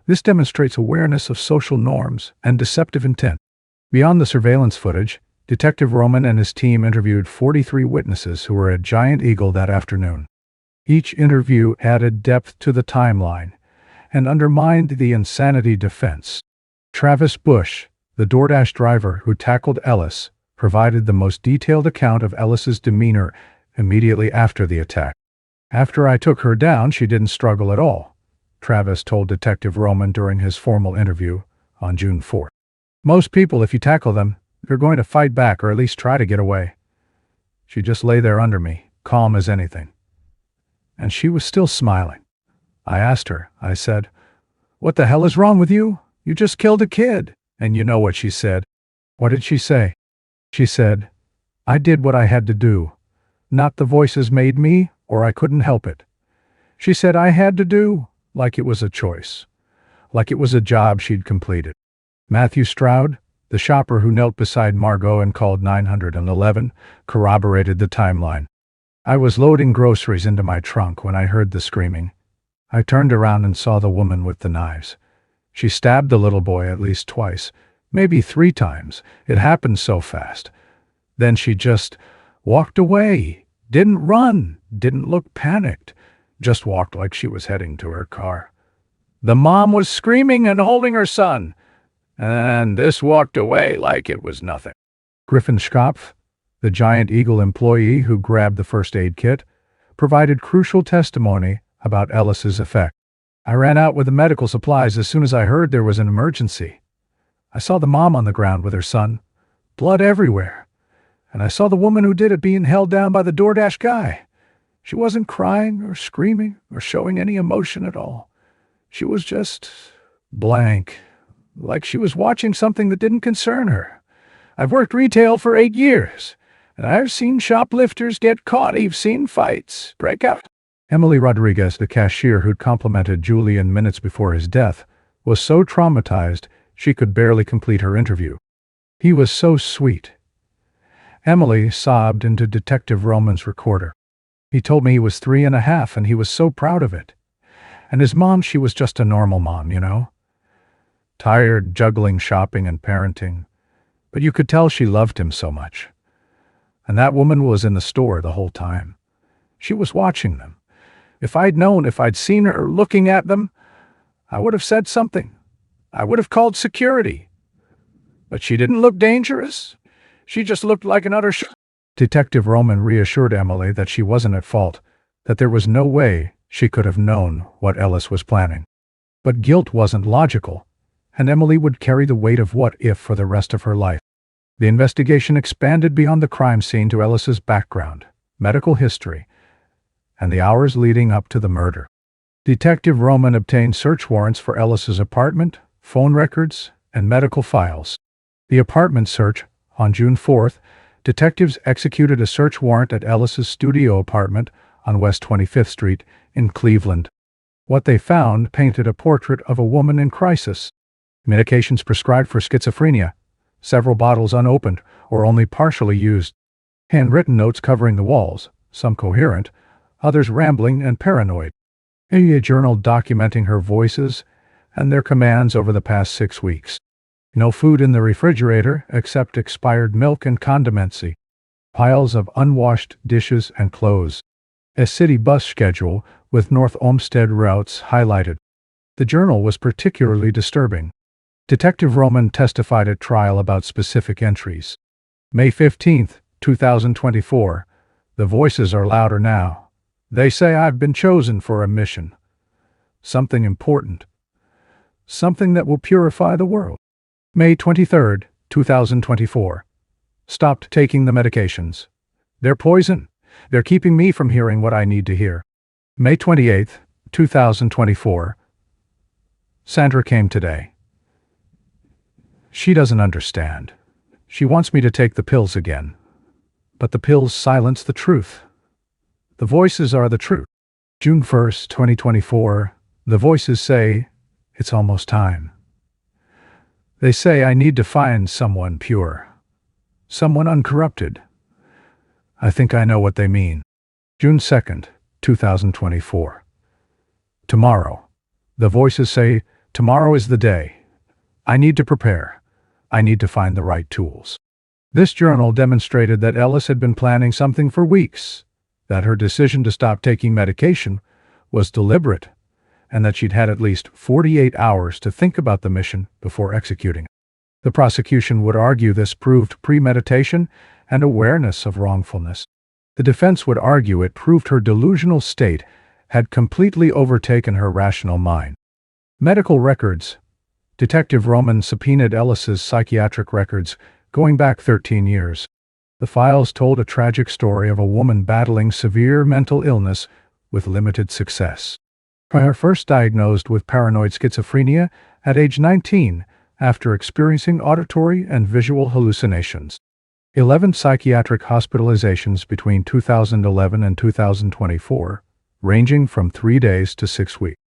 [SPEAKER 3] This demonstrates awareness of social norms and deceptive intent. Beyond the surveillance footage, Detective Roman and his team interviewed 43 witnesses who were at Giant Eagle that afternoon. Each interview added depth to the timeline and undermined the insanity defense. Travis Bush, the DoorDash driver who tackled Ellis, provided the most detailed account of Ellis's demeanor immediately after the attack. "After I took her down, she didn't struggle at all," Travis told Detective Roman during his formal interview on June 4. Most people, if you tackle them, they're going to fight back or at least try to get away. She just lay there under me, calm as anything. And she was still smiling. I asked her, I said, "What the hell is wrong with you? You just killed a kid." And you know what she said? What did she say? She said, "I did what I had to do. Not the voices made me, or I couldn't help it." She said I had to do, like it was a choice. Like it was a job she'd completed. Matthew Stroud, the shopper who knelt beside Margot and called 911, corroborated the timeline. I was loading groceries into my trunk when I heard the screaming. I turned around and saw the woman with the knives. She stabbed the little boy at least twice, maybe 3 times. It happened so fast. Then she just walked away, didn't run, didn't look panicked, just walked like she was heading to her car. The mom was screaming and holding her son, and this walked away like it was nothing. Griffin Schopf, the Giant Eagle employee who grabbed the first aid kit, provided crucial testimony about Ellis's effect. I ran out with the medical supplies as soon as I heard there was an emergency. I saw the mom on the ground with her son, blood everywhere, and I saw the woman who did it being held down by the DoorDash guy. She wasn't crying or screaming or showing any emotion at all. She was just blank, like she was watching something that didn't concern her. I've worked retail for 8 years, and I've seen shoplifters get caught. I've seen fights break out. Emily Rodriguez, the cashier who'd complimented Julian minutes before his death, was so traumatized she could barely complete her interview. He was so sweet. Emily sobbed into Detective Roman's recorder. He told me he was 3.5 and he was so proud of it. And his mom, she was just a normal mom, you know? Tired, juggling shopping and parenting. But you could tell she loved him so much. And that woman was in the store the whole time. She was watching them. If I'd seen her looking at them, I would have said something. I would have called security. But she didn't look dangerous. She just looked like an utter Detective Roman reassured Emily that she wasn't at fault, that there was no way she could have known what Ellis was planning. But guilt wasn't logical, and Emily would carry the weight of what if for the rest of her life. The investigation expanded beyond the crime scene to Ellis's background, medical history, and the hours leading up to the murder. Detective Roman obtained search warrants for Ellis's apartment, phone records, and medical files. The apartment search, on June 4th, detectives executed a search warrant at Ellis's studio apartment on West 25th Street in Cleveland. What they found painted a portrait of a woman in crisis. Medications prescribed for schizophrenia, several bottles unopened or only partially used. Handwritten notes covering the walls, some coherent, others rambling and paranoid. A journal documenting her voices and their commands over the past 6 weeks. No food in the refrigerator except expired milk and condimency. Piles of unwashed dishes and clothes. A city bus schedule with North Olmsted routes highlighted. The journal was particularly disturbing. Detective Roman testified at trial about specific entries. May 15, 2024. The voices are louder now. They say I've been chosen for a mission. Something important. Something that will purify the world. May 23, 2024. Stopped taking the medications. They're poison. They're keeping me from hearing what I need to hear. May 28, 2024. Sandra came today. She doesn't understand. She wants me to take the pills again. But the pills silence the truth. The voices are the truth. June 1st, 2024. The voices say, it's almost time. They say I need to find someone pure. Someone uncorrupted. I think I know what they mean. June 2nd, 2024. Tomorrow. The voices say, tomorrow is the day. I need to prepare. I need to find the right tools. This journal demonstrated that Ellis had been planning something for weeks, that her decision to stop taking medication was deliberate, and that she'd had at least 48 hours to think about the mission before executing it. The prosecution would argue this proved premeditation and awareness of wrongfulness. The defense would argue it proved her delusional state had completely overtaken her rational mind. Medical records Detective Roman subpoenaed Ellis's psychiatric records going back 13 years. The files told a tragic story of a woman battling severe mental illness with limited success. Her first diagnosed with paranoid schizophrenia at age 19 after experiencing auditory and visual hallucinations. 11 psychiatric hospitalizations between 2011 and 2024, ranging from 3 days to 6 weeks.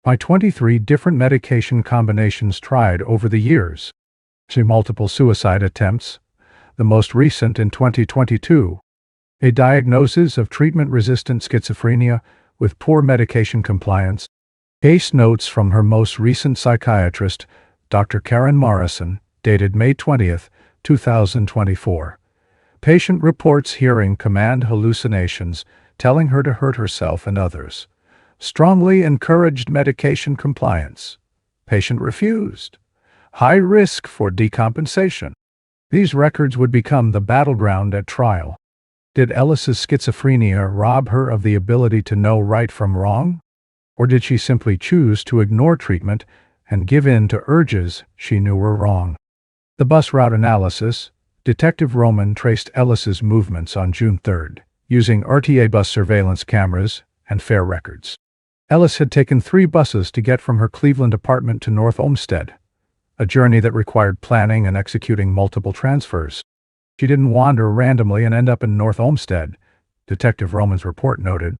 [SPEAKER 3] By 23 different medication combinations tried over the years. Multiple suicide attempts, the most recent in 2022. A diagnosis of treatment-resistant schizophrenia with poor medication compliance. Case notes from her most recent psychiatrist, Dr. Karen Morrison, dated May 20, 2024. Patient reports hearing command hallucinations, telling her to hurt herself and others. Strongly encouraged medication compliance. Patient refused. High risk for decompensation. These records would become the battleground at trial. Did Ellis's schizophrenia rob her of the ability to know right from wrong? Or did she simply choose to ignore treatment and give in to urges she knew were wrong? The bus route analysis. Detective Roman traced Ellis's movements on June 3rd, using RTA bus surveillance cameras and fare records. Ellis had taken 3 buses to get from her Cleveland apartment to North Olmsted, a journey that required planning and executing multiple transfers. She didn't wander randomly and end up in North Olmsted, Detective Roman's report noted.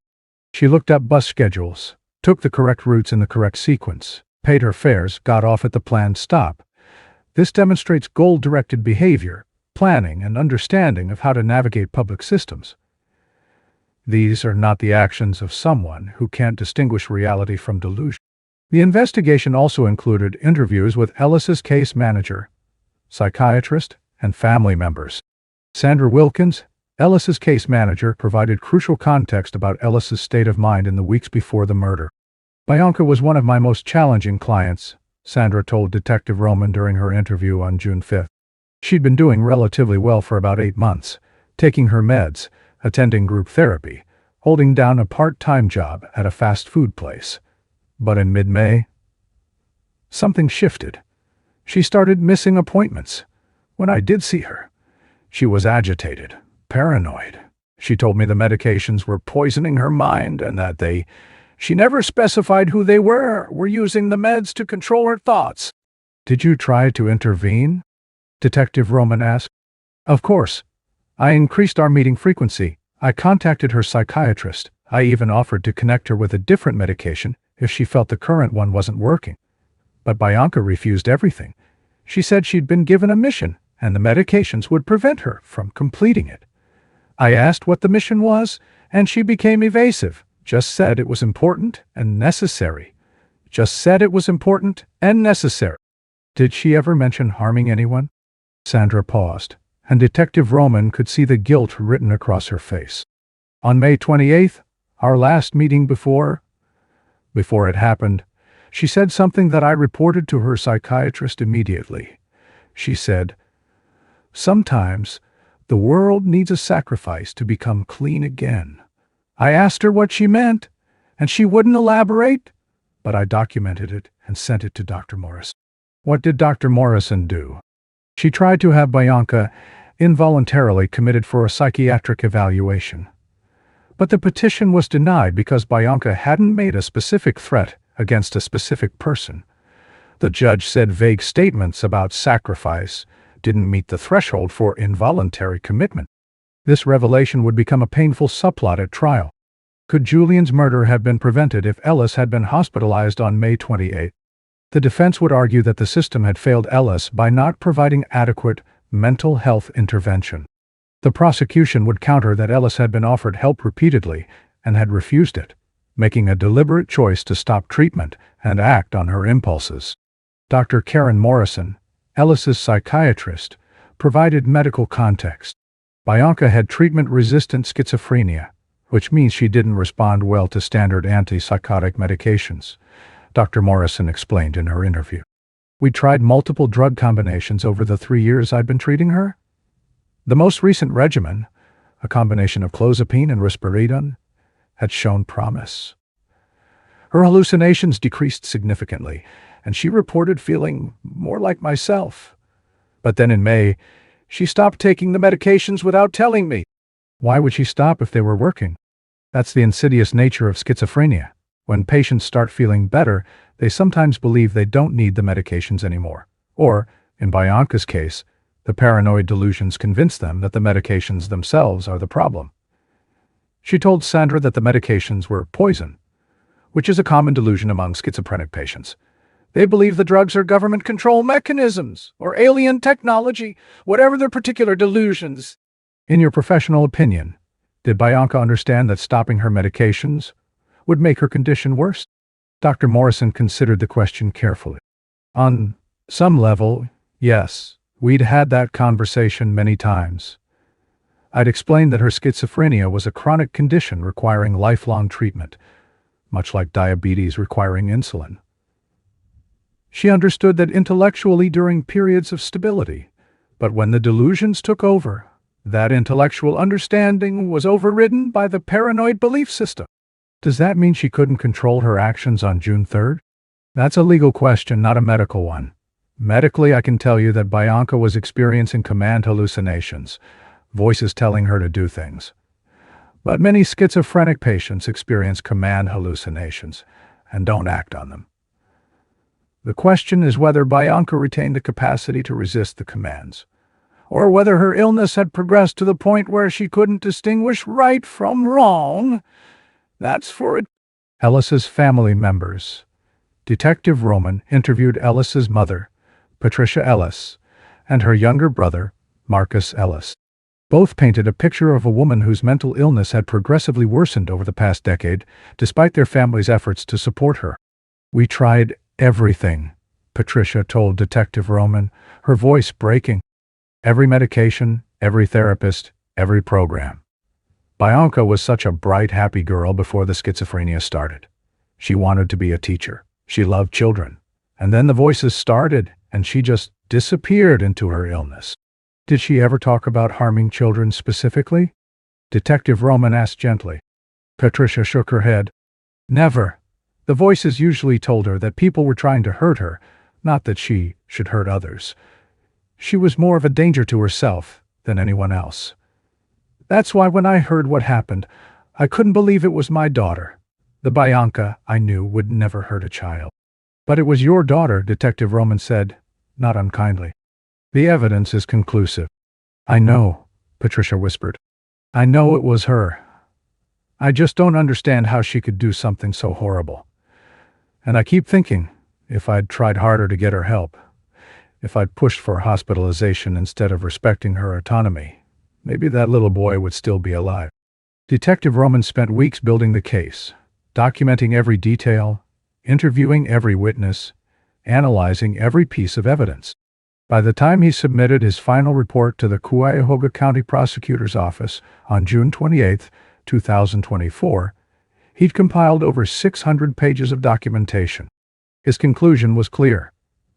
[SPEAKER 3] She looked up bus schedules, took the correct routes in the correct sequence, paid her fares, got off at the planned stop. This demonstrates goal-directed behavior, planning, and understanding of how to navigate public systems. These are not the actions of someone who can't distinguish reality from delusion. The investigation also included interviews with Ellis's case manager, psychiatrist, and family members. Sandra Wilkins, Ellis's case manager, provided crucial context about Ellis's state of mind in the weeks before the murder. Bionca was one of my most challenging clients, Sandra told Detective Roman during her interview on June 5. She'd been doing relatively well for about 8 months, taking her meds, attending group therapy, holding down a part-time job at a fast food place. But in mid-May, something shifted. She started missing appointments. When I did see her, she was agitated, paranoid. She told me the medications were poisoning her mind and that she never specified who they were using the meds to control her thoughts. Did you try to intervene? Detective Roman asked. Of course. I increased our meeting frequency. I contacted her psychiatrist. I even offered to connect her with a different medication if she felt the current one wasn't working. But Bionca refused everything. She said she'd been given a mission, and the medications would prevent her from completing it. I asked what the mission was, and she became evasive, just said it was important and necessary. Just said it was important and necessary. Did she ever mention harming anyone? Sandra paused, and Detective Roman could see the guilt written across her face. On May 28th, our last meeting before it happened, she said something that I reported to her psychiatrist immediately. She said, "Sometimes the world needs a sacrifice to become clean again." I asked her what she meant, and she wouldn't elaborate, but I documented it and sent it to Dr. Morrison. What did Dr. Morrison do? She tried to have Bionca involuntarily committed for a psychiatric evaluation. But the petition was denied because Bionca hadn't made a specific threat against a specific person. The judge said vague statements about sacrifice didn't meet the threshold for involuntary commitment. This revelation would become a painful subplot at trial. Could Julian's murder have been prevented if Ellis had been hospitalized on May 28? The defense would argue that the system had failed Ellis by not providing adequate mental health intervention. The prosecution would counter that Ellis had been offered help repeatedly and had refused it, making a deliberate choice to stop treatment and act on her impulses. Dr. Karen Morrison, Ellis's psychiatrist, provided medical context. Bionca had treatment-resistant schizophrenia, which means she didn't respond well to standard antipsychotic medications, Dr. Morrison explained in her interview. We tried multiple drug combinations over the 3 years I'd been treating her. The most recent regimen, a combination of clozapine and risperidone, had shown promise. Her hallucinations decreased significantly, and she reported feeling more like myself. But then in May, she stopped taking the medications without telling me. Why would she stop if they were working? That's the insidious nature of schizophrenia. When patients start feeling better, they sometimes believe they don't need the medications anymore. Or, in Bionca's case, the paranoid delusions convince them that the medications themselves are the problem. She told Sandra that the medications were poison, which is a common delusion among schizophrenic patients. They believe the drugs are government control mechanisms or alien technology, whatever their particular delusions. In your professional opinion, did Bionca understand that stopping her medications would make her condition worse? Dr. Morrison considered the question carefully. On some level, yes. We'd had that conversation many times. I'd explained that her schizophrenia was a chronic condition requiring lifelong treatment, much like diabetes requiring insulin. She understood that intellectually during periods of stability, but when the delusions took over, that intellectual understanding was overridden by the paranoid belief system. Does that mean she couldn't control her actions on June 3rd? That's a legal question, not a medical one. Medically, I can tell you that Bionca was experiencing command hallucinations, voices telling her to do things. But many schizophrenic patients experience command hallucinations and don't act on them. The question is whether Bionca retained the capacity to resist the commands, or whether her illness had progressed to the point where she couldn't distinguish right from wrong. That's for it. Ellis's family members. Detective Roman interviewed Ellis's mother, Patricia Ellis, and her younger brother, Marcus Ellis. Both painted a picture of a woman whose mental illness had progressively worsened over the past decade, despite their family's efforts to support her. "We tried everything," Patricia told Detective Roman, her voice breaking. "Every medication, every therapist, every program." Bionca was such a bright, happy girl before the schizophrenia started. She wanted to be a teacher. She loved children. And then the voices started, and she just disappeared into her illness. Did she ever talk about harming children specifically? Detective Roman asked gently. Patricia shook her head. Never. The voices usually told her that people were trying to hurt her, not that she should hurt others. She was more of a danger to herself than anyone else. That's why when I heard what happened, I couldn't believe it was my daughter. The Bionca I knew would never hurt a child. But it was your daughter, Detective Roman said, not unkindly. The evidence is conclusive. I know, Patricia whispered. I know it was her. I just don't understand how she could do something so horrible. And I keep thinking, if I'd tried harder to get her help, if I'd pushed for hospitalization instead of respecting her autonomy, maybe that little boy would still be alive. Detective Roman spent weeks building the case, documenting every detail, interviewing every witness, analyzing every piece of evidence. By the time he submitted his final report to the Cuyahoga County Prosecutor's Office on June 28, 2024, he'd compiled over 600 pages of documentation. His conclusion was clear.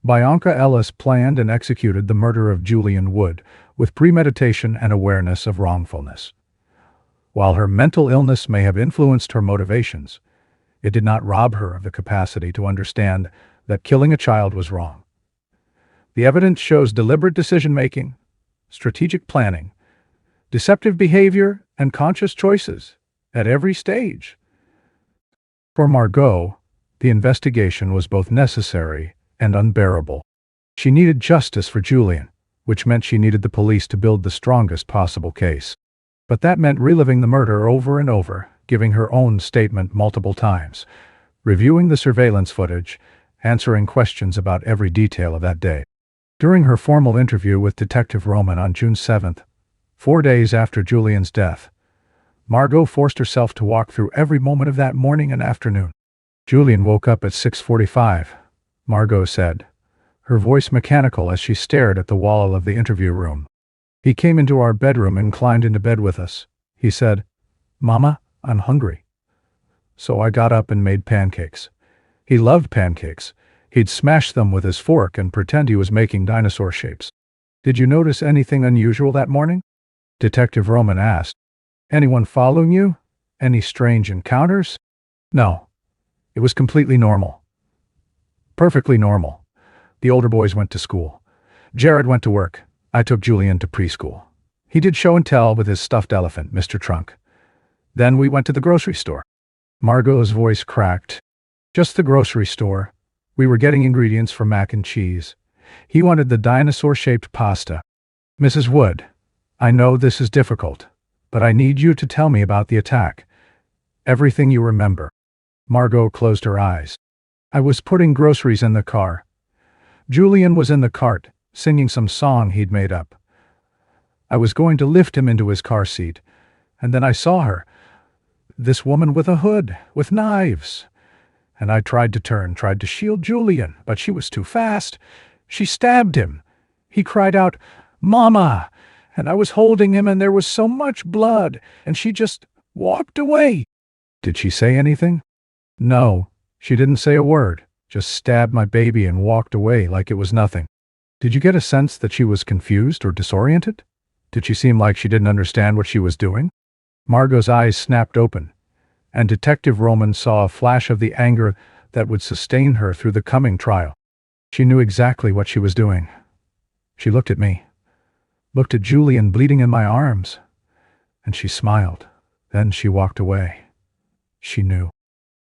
[SPEAKER 3] Bionca Ellis planned and executed the murder of Julian Wood with premeditation and awareness of wrongfulness. While her mental illness may have influenced her motivations, it did not rob her of the capacity to understand that killing a child was wrong. The evidence shows deliberate decision-making, strategic planning, deceptive behavior, and conscious choices at every stage. For Margot, the investigation was both necessary and unbearable. She needed justice for Julian, which meant she needed the police to build the strongest possible case. But that meant reliving the murder over and over, giving her own statement multiple times, reviewing the surveillance footage, answering questions about every detail of that day. During her formal interview with Detective Roman on June 7th, 4 days after Julian's death, Margot forced herself to walk through every moment of that morning and afternoon. Julian woke up at 6:45, Margot said, her voice mechanical as she stared at the wall of the interview room. He came into our bedroom and climbed into bed with us. He said, "Mama, I'm hungry." So I got up and made pancakes. He loved pancakes. He'd smash them with his fork and pretend he was making dinosaur shapes. Did you notice anything unusual that morning? Detective Roman asked. Anyone following you? Any strange encounters? No. It was completely normal. Perfectly normal. The older boys went to school. Jared went to work. I took Julian to preschool. He did show and tell with his stuffed elephant, Mr. Trunk. Then we went to the grocery store. Margot's voice cracked. Just the grocery store. We were getting ingredients for mac and cheese. He wanted the dinosaur-shaped pasta. Mrs. Wood, I know this is difficult, but I need you to tell me about the attack. Everything you remember. Margot closed her eyes. I was putting groceries in the car. Julian was in the cart, singing some song he'd made up. I was going to lift him into his car seat, and then I saw her. This woman with a hood, with knives. And I tried to turn, tried to shield Julian, but she was too fast. She stabbed him. He cried out, "Mama!" And I was holding him, and there was so much blood, and she just walked away. Did she say anything? No, she didn't say a word, just stabbed my baby and walked away like it was nothing. Did you get a sense that she was confused or disoriented? Did she seem like she didn't understand what she was doing? Margot's eyes snapped open, and Detective Roman saw a flash of the anger that would sustain her through the coming trial. She knew exactly what she was doing. She looked at me, looked at Julian bleeding in my arms, and she smiled. Then she walked away. She knew.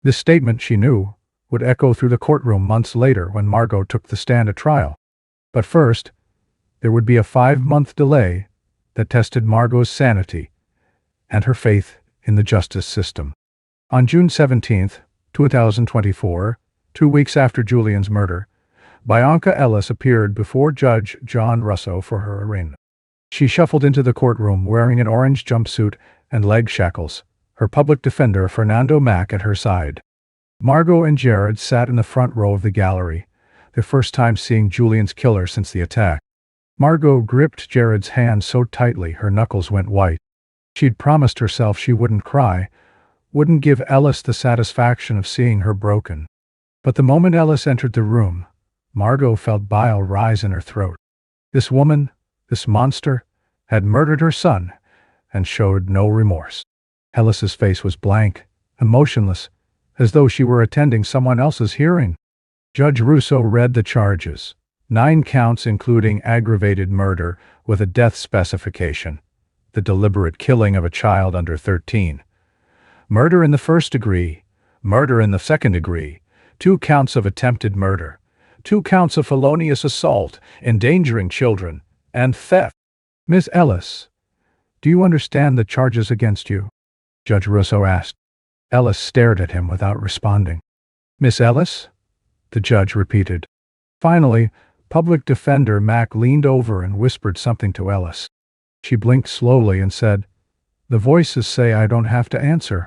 [SPEAKER 3] This statement, she knew, would echo through the courtroom months later when Margot took the stand at trial. But first, there would be a 5-month delay that tested Margot's sanity and her faith in the justice system. On June 17, 2024, 2 weeks after Julian's murder, Bionca Ellis appeared before Judge John Russo for her arraignment. She shuffled into the courtroom wearing an orange jumpsuit and leg shackles, her public defender Fernando Mack at her side. Margot and Jared sat in the front row of the gallery, their first time seeing Julian's killer since the attack. Margot gripped Jared's hand so tightly her knuckles went white. She'd promised herself she wouldn't cry, wouldn't give Ellis the satisfaction of seeing her broken. But the moment Ellis entered the room, Margot felt bile rise in her throat. This woman, this monster, had murdered her son and showed no remorse. Ellis's face was blank, emotionless, as though she were attending someone else's hearing. Judge Russo read the charges, 9 counts including aggravated murder with a death specification, the deliberate killing of a child under 13, murder in the first degree, murder in the second degree, 2 counts of attempted murder, 2 counts of felonious assault, endangering children, and theft. Ms. Ellis, do you understand the charges against you? Judge Russo asked. Ellis stared at him without responding. Miss Ellis? The judge repeated. Finally, public defender Mack leaned over and whispered something to Ellis. She blinked slowly and said, "The voices say I don't have to answer."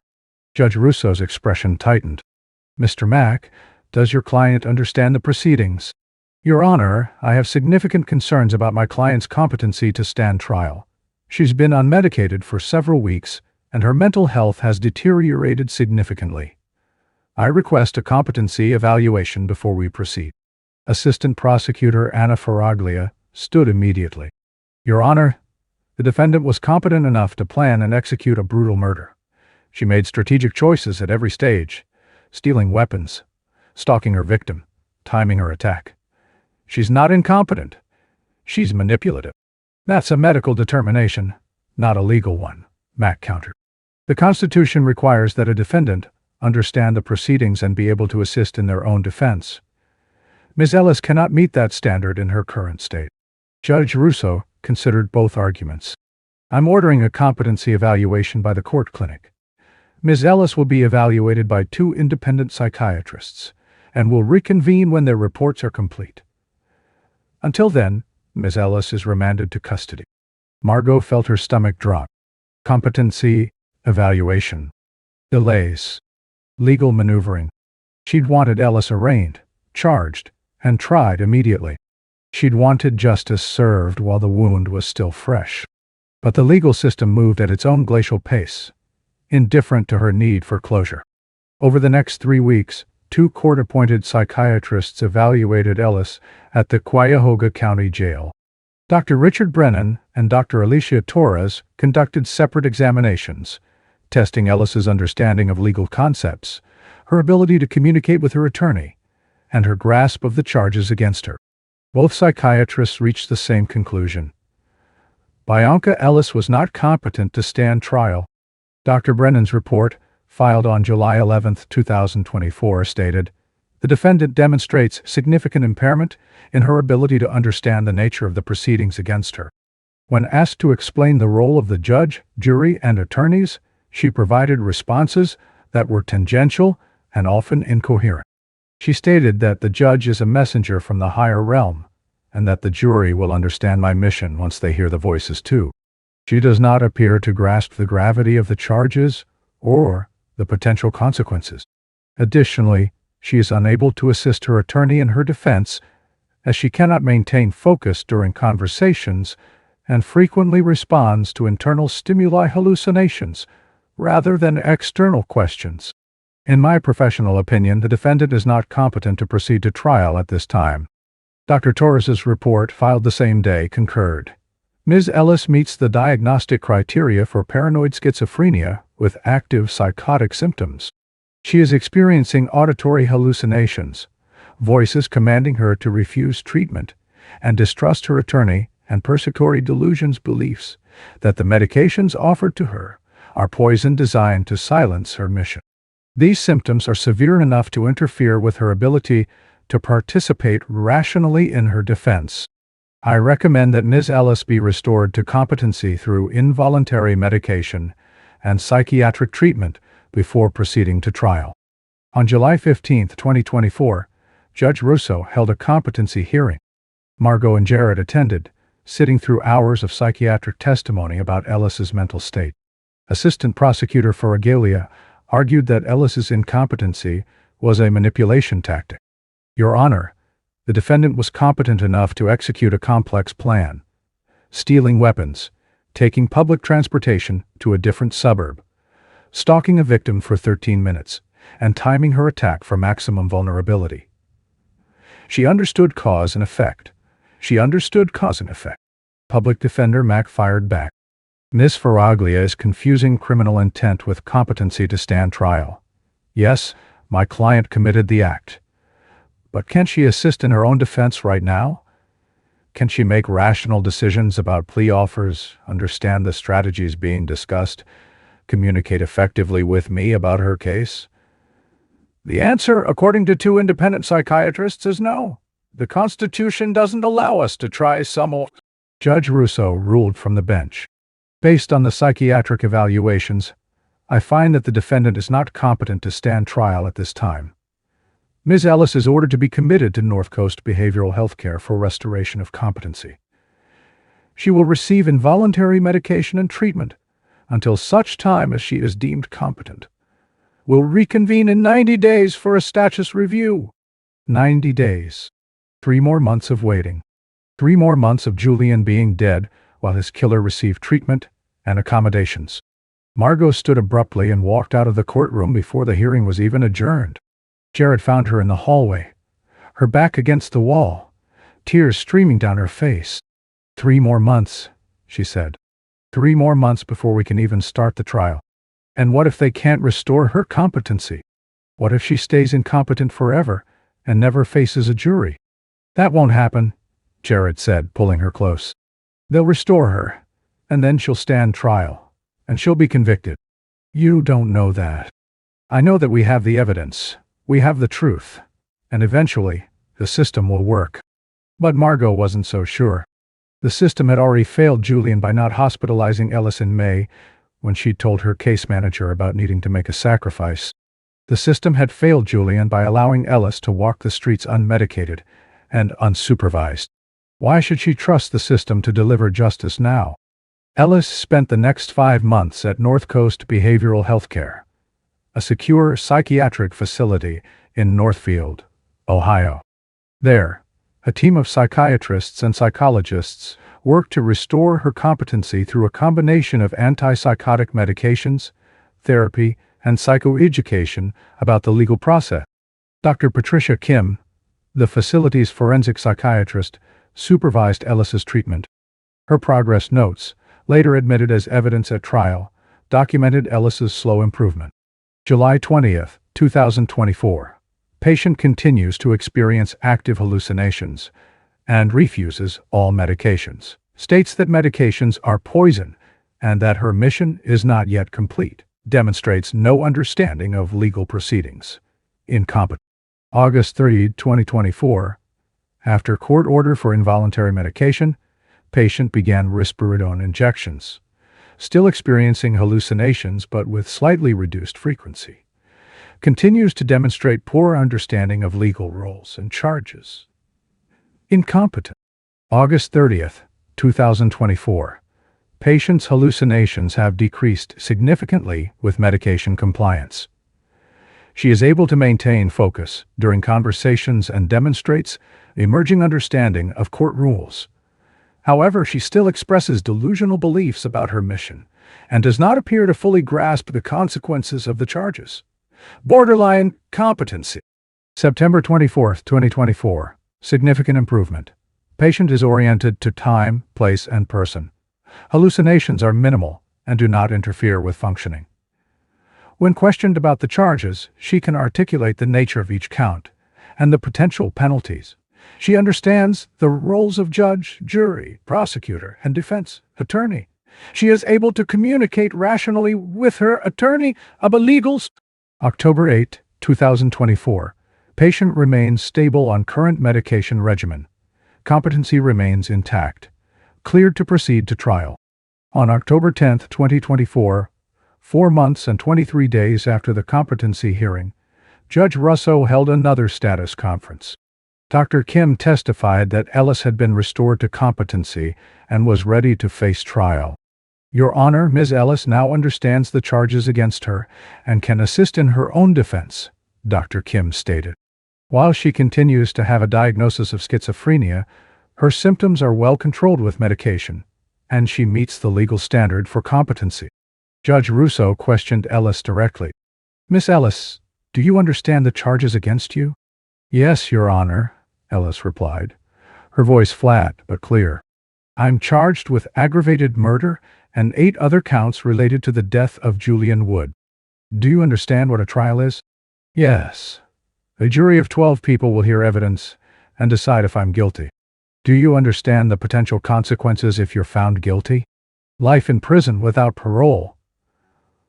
[SPEAKER 3] Judge Russo's expression tightened. Mr. Mack, does your client understand the proceedings? Your Honor, I have significant concerns about my client's competency to stand trial. She's been unmedicated for several weeks, and her mental health has deteriorated significantly. I request a competency evaluation before we proceed. Assistant Prosecutor Anna Faraglia stood immediately. Your Honor, the defendant was competent enough to plan and execute a brutal murder. She made strategic choices at every stage, stealing weapons, stalking her victim, timing her attack. She's not incompetent. She's manipulative. That's a medical determination, not a legal one, Mack countered. The Constitution requires that a defendant understand the proceedings and be able to assist in their own defense. Ms. Ellis cannot meet that standard in her current state. Judge Russo considered both arguments. I'm ordering a competency evaluation by the court clinic. Ms. Ellis will be evaluated by 2 independent psychiatrists and will reconvene when their reports are complete. Until then, Ms. Ellis is remanded to custody. Margot felt her stomach drop. Competency evaluation. Delays. Legal maneuvering. She'd wanted Ellis arraigned, charged, and tried immediately. She'd wanted justice served while the wound was still fresh. But the legal system moved at its own glacial pace, indifferent to her need for closure. Over the next 3 weeks, 2 court-appointed psychiatrists evaluated Ellis at the Cuyahoga County Jail. Dr. Richard Brennan and Dr. Alicia Torres conducted separate examinations, testing Ellis's understanding of legal concepts, her ability to communicate with her attorney, and her grasp of the charges against her. Both psychiatrists reached the same conclusion. Bionca Ellis was not competent to stand trial. Dr. Brennan's report, filed on July 11, 2024, stated, "The defendant demonstrates significant impairment in her ability to understand the nature of the proceedings against her. When asked to explain the role of the judge, jury, and attorneys, she provided responses that were tangential and often incoherent. She stated that the judge is a messenger from the higher realm, and that the jury will understand my mission once they hear the voices too. She does not appear to grasp the gravity of the charges or the potential consequences. Additionally, she is unable to assist her attorney in her defense, as she cannot maintain focus during conversations and frequently responds to internal stimuli hallucinations rather than external questions. In my professional opinion, the defendant is not competent to proceed to trial at this time." Dr. Torres's report, filed the same day, concurred. Ms. Ellis meets the diagnostic criteria for paranoid schizophrenia with active psychotic symptoms. She is experiencing auditory hallucinations, voices commanding her to refuse treatment and distrust her attorney, and persecutory delusions, beliefs that the medications offered to her are poison designed to silence her mission. These symptoms are severe enough to interfere with her ability to participate rationally in her defense. I recommend that Ms. Ellis be restored to competency through involuntary medication and psychiatric treatment before proceeding to trial. On July 15, 2024, Judge Russo held a competency hearing. Margot and Jared attended, sitting through hours of psychiatric testimony about Ellis's mental state. Assistant Prosecutor Ferragallia argued that Ellis's incompetency was a manipulation tactic. "Your Honor, the defendant was competent enough to execute a complex plan, stealing weapons, taking public transportation to a different suburb, stalking a victim for 13 minutes, and timing her attack for maximum vulnerability. She understood cause and effect. Public Defender Mack fired back. "Ms. Ferraglia is confusing criminal intent with competency to stand trial. Yes, my client committed the act. But can she assist in her own defense right now? Can she make rational decisions about plea offers, understand the strategies being discussed, communicate effectively with me about her case?" The answer, according to 2 independent psychiatrists, is no. The Constitution doesn't allow us to try someone. Judge Russo ruled from the bench. "Based on the psychiatric evaluations, I find that the defendant is not competent to stand trial at this time. Ms. Ellis is ordered to be committed to North Coast Behavioral Health Care for restoration of competency. She will receive involuntary medication and treatment until such time as she is deemed competent. We'll reconvene in 90 days for a status review." 90 days. 3 more months of waiting. 3 more months of Julian being dead while his killer received treatment and accommodations. Margot stood abruptly and walked out of the courtroom before the hearing was even adjourned. Jared found her in the hallway, her back against the wall, tears streaming down her face. 3 more months, she said. 3 more months before we can even start the trial. And what if they can't restore her competency? What if she stays incompetent forever and never faces a jury? "That won't happen," Jared said, pulling her close. "They'll restore her, and then she'll stand trial, and she'll be convicted." "You don't know that. I know that we have the evidence. We have the truth, and eventually, the system will work." But Margot wasn't so sure. The system had already failed Julian by not hospitalizing Ellis in May when she'd told her case manager about needing to make a sacrifice. The system had failed Julian by allowing Ellis to walk the streets unmedicated and unsupervised. Why should she trust the system to deliver justice now? Ellis spent the next 5 months at North Coast Behavioral Health Care, a secure psychiatric facility in Northfield, Ohio. There, a team of psychiatrists and psychologists worked to restore her competency through a combination of antipsychotic medications, therapy, and psychoeducation about the legal process. Dr. Patricia Kim, the facility's forensic psychiatrist, supervised Ellis's treatment. Her progress notes, later admitted as evidence at trial, documented Ellis's slow improvement. July 20, 2024. Patient continues to experience active hallucinations and refuses all medications. States that medications are poison and that her mission is not yet complete. Demonstrates no understanding of legal proceedings. Incompetent. August 3, 2024. After court order for involuntary medication, patient began risperidone injections. Still experiencing hallucinations but with slightly reduced frequency. Continues to demonstrate poor understanding of legal roles and charges. Incompetent. August 30th, 2024. Patient's hallucinations have decreased significantly with medication compliance. She is able to maintain focus during conversations and demonstrates emerging understanding of court rules. However, she still expresses delusional beliefs about her mission and does not appear to fully grasp the consequences of the charges. Borderline competency. September 24th, 2024. Significant improvement. Patient is oriented to time, place, and person. Hallucinations are minimal and do not interfere with functioning. When questioned about the charges, she can articulate the nature of each count and the potential penalties. She understands the roles of judge, jury, prosecutor, and defense attorney. She is able to communicate rationally with her attorney about legals. October 8, 2024. Patient remains stable on current medication regimen. Competency remains intact. Cleared to proceed to trial. On October 10, 2024, 4 months and 23 days after the competency hearing, Judge Russo held another status conference. Dr. Kim testified that Ellis had been restored to competency and was ready to face trial. Your Honor, Ms. Ellis now understands the charges against her and can assist in her own defense, Dr. Kim stated. While she continues to have a diagnosis of schizophrenia, her symptoms are well controlled with medication, and she meets the legal standard for competency. Judge Russo questioned Ellis directly. Miss Ellis, do you understand the charges against you? Yes, Your Honor, Ellis replied, her voice flat but clear. I'm charged with aggravated murder and 8 other counts related to the death of Julian Wood. Do you understand what a trial is? Yes. A jury of 12 people will hear evidence and decide if I'm guilty. Do you understand the potential consequences if you're found guilty? Life in prison without parole,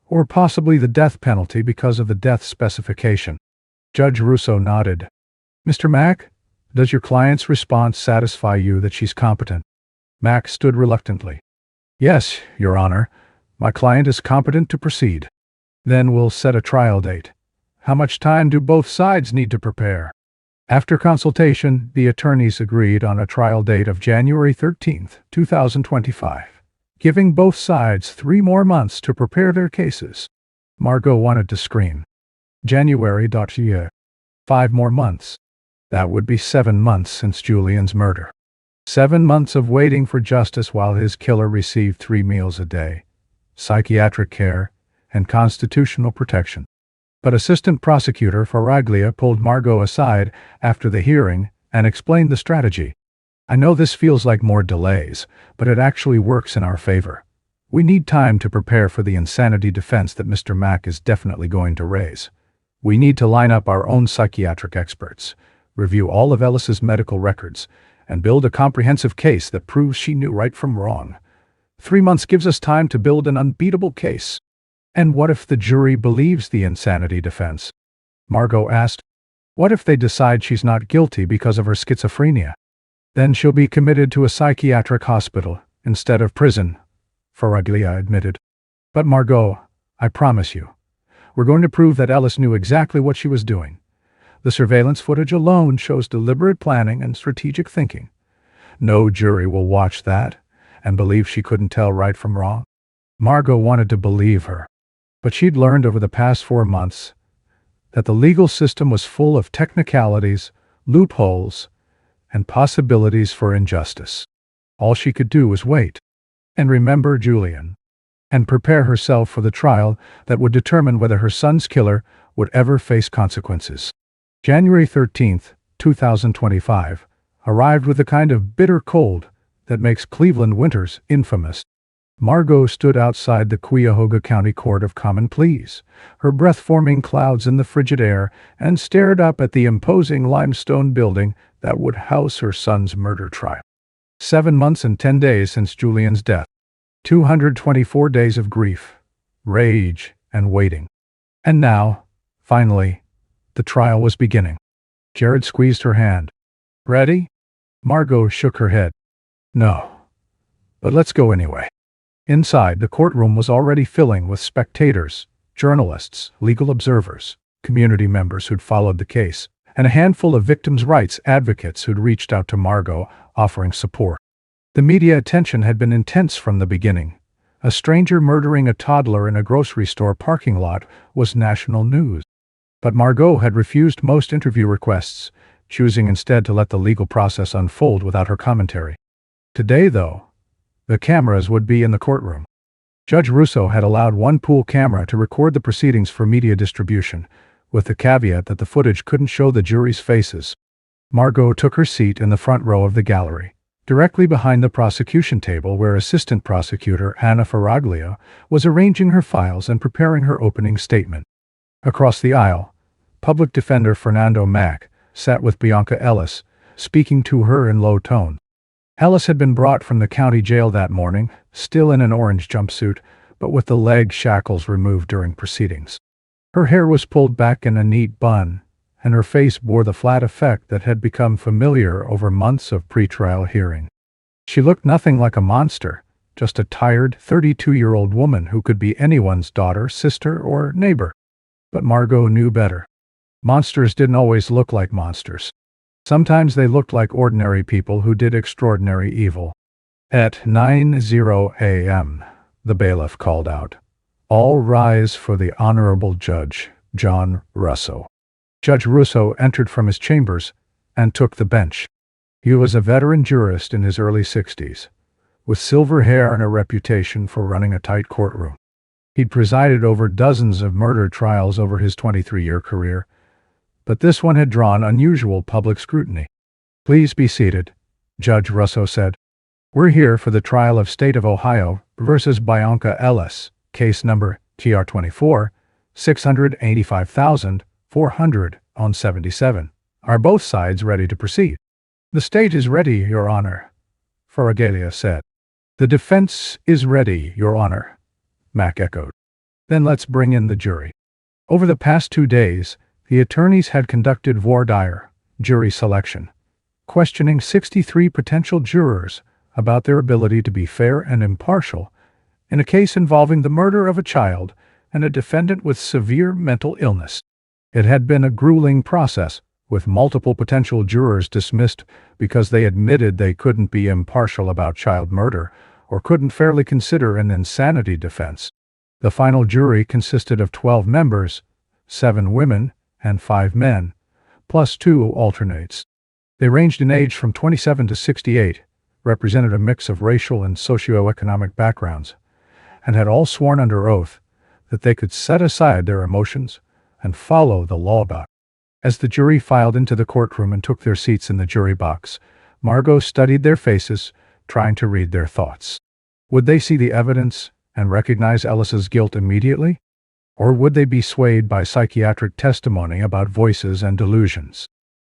[SPEAKER 3] or possibly the death penalty because of the death specification. Judge Russo nodded. Mr. Mack, does your client's response satisfy you that she's competent? Mack stood reluctantly. Yes, Your Honor. My client is competent to proceed. Then we'll set a trial date. How much time do both sides need to prepare? After consultation, the attorneys agreed on a trial date of January 13, 2025, giving both sides 3 more months to prepare their cases. Margot wanted to scream. January.Julian. 5 more months. That would be 7 months since Julian's murder. 7 months of waiting for justice while his killer received 3 meals a day, psychiatric care, and constitutional protection. But Assistant Prosecutor Faraglia pulled Margot aside after the hearing and explained the strategy. I know this feels like more delays, but it actually works in our favor. We need time to prepare for the insanity defense that Mr. Mack is definitely going to raise. We need to line up our own psychiatric experts, review all of Ellis's medical records, and build a comprehensive case that proves she knew right from wrong. 3 months gives us time to build an unbeatable case. And what if the jury believes the insanity defense? Margot asked. What if they decide she's not guilty because of her schizophrenia? Then she'll be committed to a psychiatric hospital instead of prison, Faraglia admitted. But Margot, I promise you, we're going to prove that Ellis knew exactly what she was doing. The surveillance footage alone shows deliberate planning and strategic thinking. No jury will watch that and believe she couldn't tell right from wrong. Margot wanted to believe her, but she'd learned over the past 4 months that the legal system was full of technicalities, loopholes, and possibilities for injustice. All she could do was wait and remember Julian and prepare herself for the trial that would determine whether her son's killer would ever face consequences. January 13, 2025, arrived with the kind of bitter cold that makes Cleveland winters infamous. Margot stood outside the Cuyahoga County Court of Common Pleas, her breath forming clouds in the frigid air, and stared up at the imposing limestone building that would house her son's murder trial. 7 months and 10 days since Julian's death. 224 days of grief, rage, and waiting. And now, finally, the trial was beginning. Jared squeezed her hand. "Ready?" Margot shook her head. "No. But let's go anyway." Inside, the courtroom was already filling with spectators, journalists, legal observers, community members who'd followed the case, and a handful of victims' rights advocates who'd reached out to Margot, offering support. The media attention had been intense from the beginning. A stranger murdering a toddler in a grocery store parking lot was national news. But Margot had refused most interview requests, choosing instead to let the legal process unfold without her commentary. Today, though, the cameras would be in the courtroom. Judge Russo had allowed one pool camera to record the proceedings for media distribution, with the caveat that the footage couldn't show the jury's faces. Margot took her seat in the front row of the gallery, directly behind the prosecution table where Assistant Prosecutor Anna Faraglia was arranging her files and preparing her opening statement. Across the aisle, Public Defender Fernando Mack sat with Bionca Ellis, speaking to her in low tones. Ellis had been brought from the county jail that morning, still in an orange jumpsuit, but with the leg shackles removed during proceedings. Her hair was pulled back in a neat bun, and her face bore the flat effect that had become familiar over months of pretrial hearing. She looked nothing like a monster, just a tired, 32-year-old woman who could be anyone's daughter, sister, or neighbor. But Margot knew better. Monsters didn't always look like monsters. Sometimes they looked like ordinary people who did extraordinary evil. At 9:00 a.m., the bailiff called out, "All rise for the Honorable Judge John Russo." Judge Russo entered from his chambers and took the bench. He was a veteran jurist in his early 60s, with silver hair and a reputation for running a tight courtroom. He'd presided over dozens of murder trials over his 23-year career, but this one had drawn unusual public scrutiny. "Please be seated," Judge Russo said. "We're here for the trial of State of Ohio versus Bionca Ellis, case number TR24, 685,400/77. Are both sides ready to proceed?" "The state is ready, Your Honor," Faraglia said. "The defense is ready, Your Honor," Mack echoed. "Then let's bring in the jury." Over the past 2 days, the attorneys had conducted voir dire, jury selection, questioning 63 potential jurors about their ability to be fair and impartial in a case involving the murder of a child and a defendant with severe mental illness. It had been a grueling process, with multiple potential jurors dismissed because they admitted they couldn't be impartial about child murder or couldn't fairly consider an insanity defense. The final jury consisted of 12 members, 7 women and 5 men, plus 2 alternates. They ranged in age from 27 to 68, represented a mix of racial and socioeconomic backgrounds, and had all sworn under oath that they could set aside their emotions and follow the law about. As the jury filed into the courtroom and took their seats in the jury box, Margot studied their faces, trying to read their thoughts. Would they see the evidence and recognize Ellis's guilt immediately? Or would they be swayed by psychiatric testimony about voices and delusions?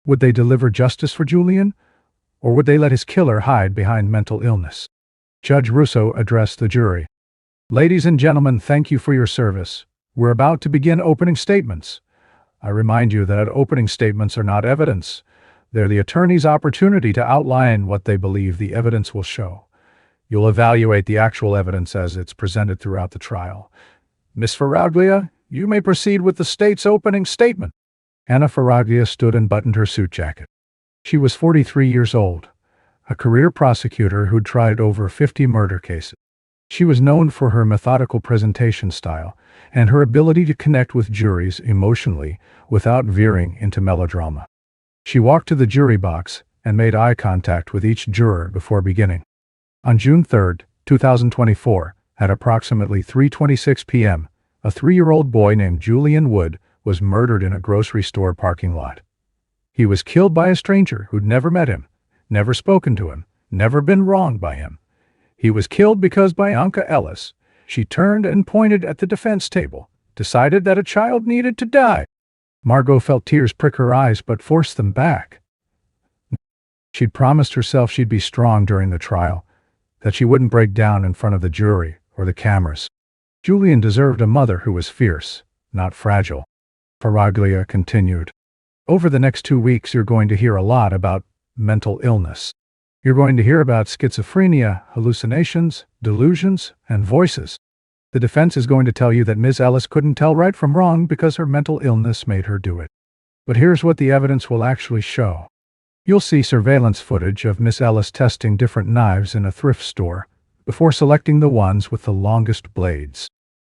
[SPEAKER 3] Would they deliver justice for Julian? Or would they let his killer hide behind mental illness? Judge Russo addressed the jury. "Ladies and gentlemen, thank you for your service. We're about to begin opening statements. I remind you that opening statements are not evidence. They're the attorney's opportunity to outline what they believe the evidence will show. You'll evaluate the actual evidence as it's presented throughout the trial. Miss Faraglia, you may proceed with the state's opening statement." Anna Faraglia stood and buttoned her suit jacket. She was 43 years old, a career prosecutor who'd tried over 50 murder cases. She was known for her methodical presentation style and her ability to connect with juries emotionally without veering into melodrama. She walked to the jury box and made eye contact with each juror before beginning. On June 3, 2024, at approximately 3:26 p.m., a 3-year-old boy named Julian Wood was murdered in a grocery store parking lot. He was killed by a stranger who'd never met him, never spoken to him, never been wronged by him. He was killed because Bionca Ellis, she turned and pointed at the defense table, decided that a child needed to die. Margot felt tears prick her eyes but forced them back. She'd promised herself she'd be strong during the trial, that she wouldn't break down in front of the jury or the cameras. Julian deserved a mother who was fierce, not fragile. Faraglia continued. Over the next 2 weeks, you're going to hear a lot about mental illness. You're going to hear about schizophrenia, hallucinations, delusions, and voices. The defense is going to tell you that Ms. Ellis couldn't tell right from wrong because her mental illness made her do it. But here's what the evidence will actually show. You'll see surveillance footage of Miss Ellis testing different knives in a thrift store before selecting the ones with the longest blades.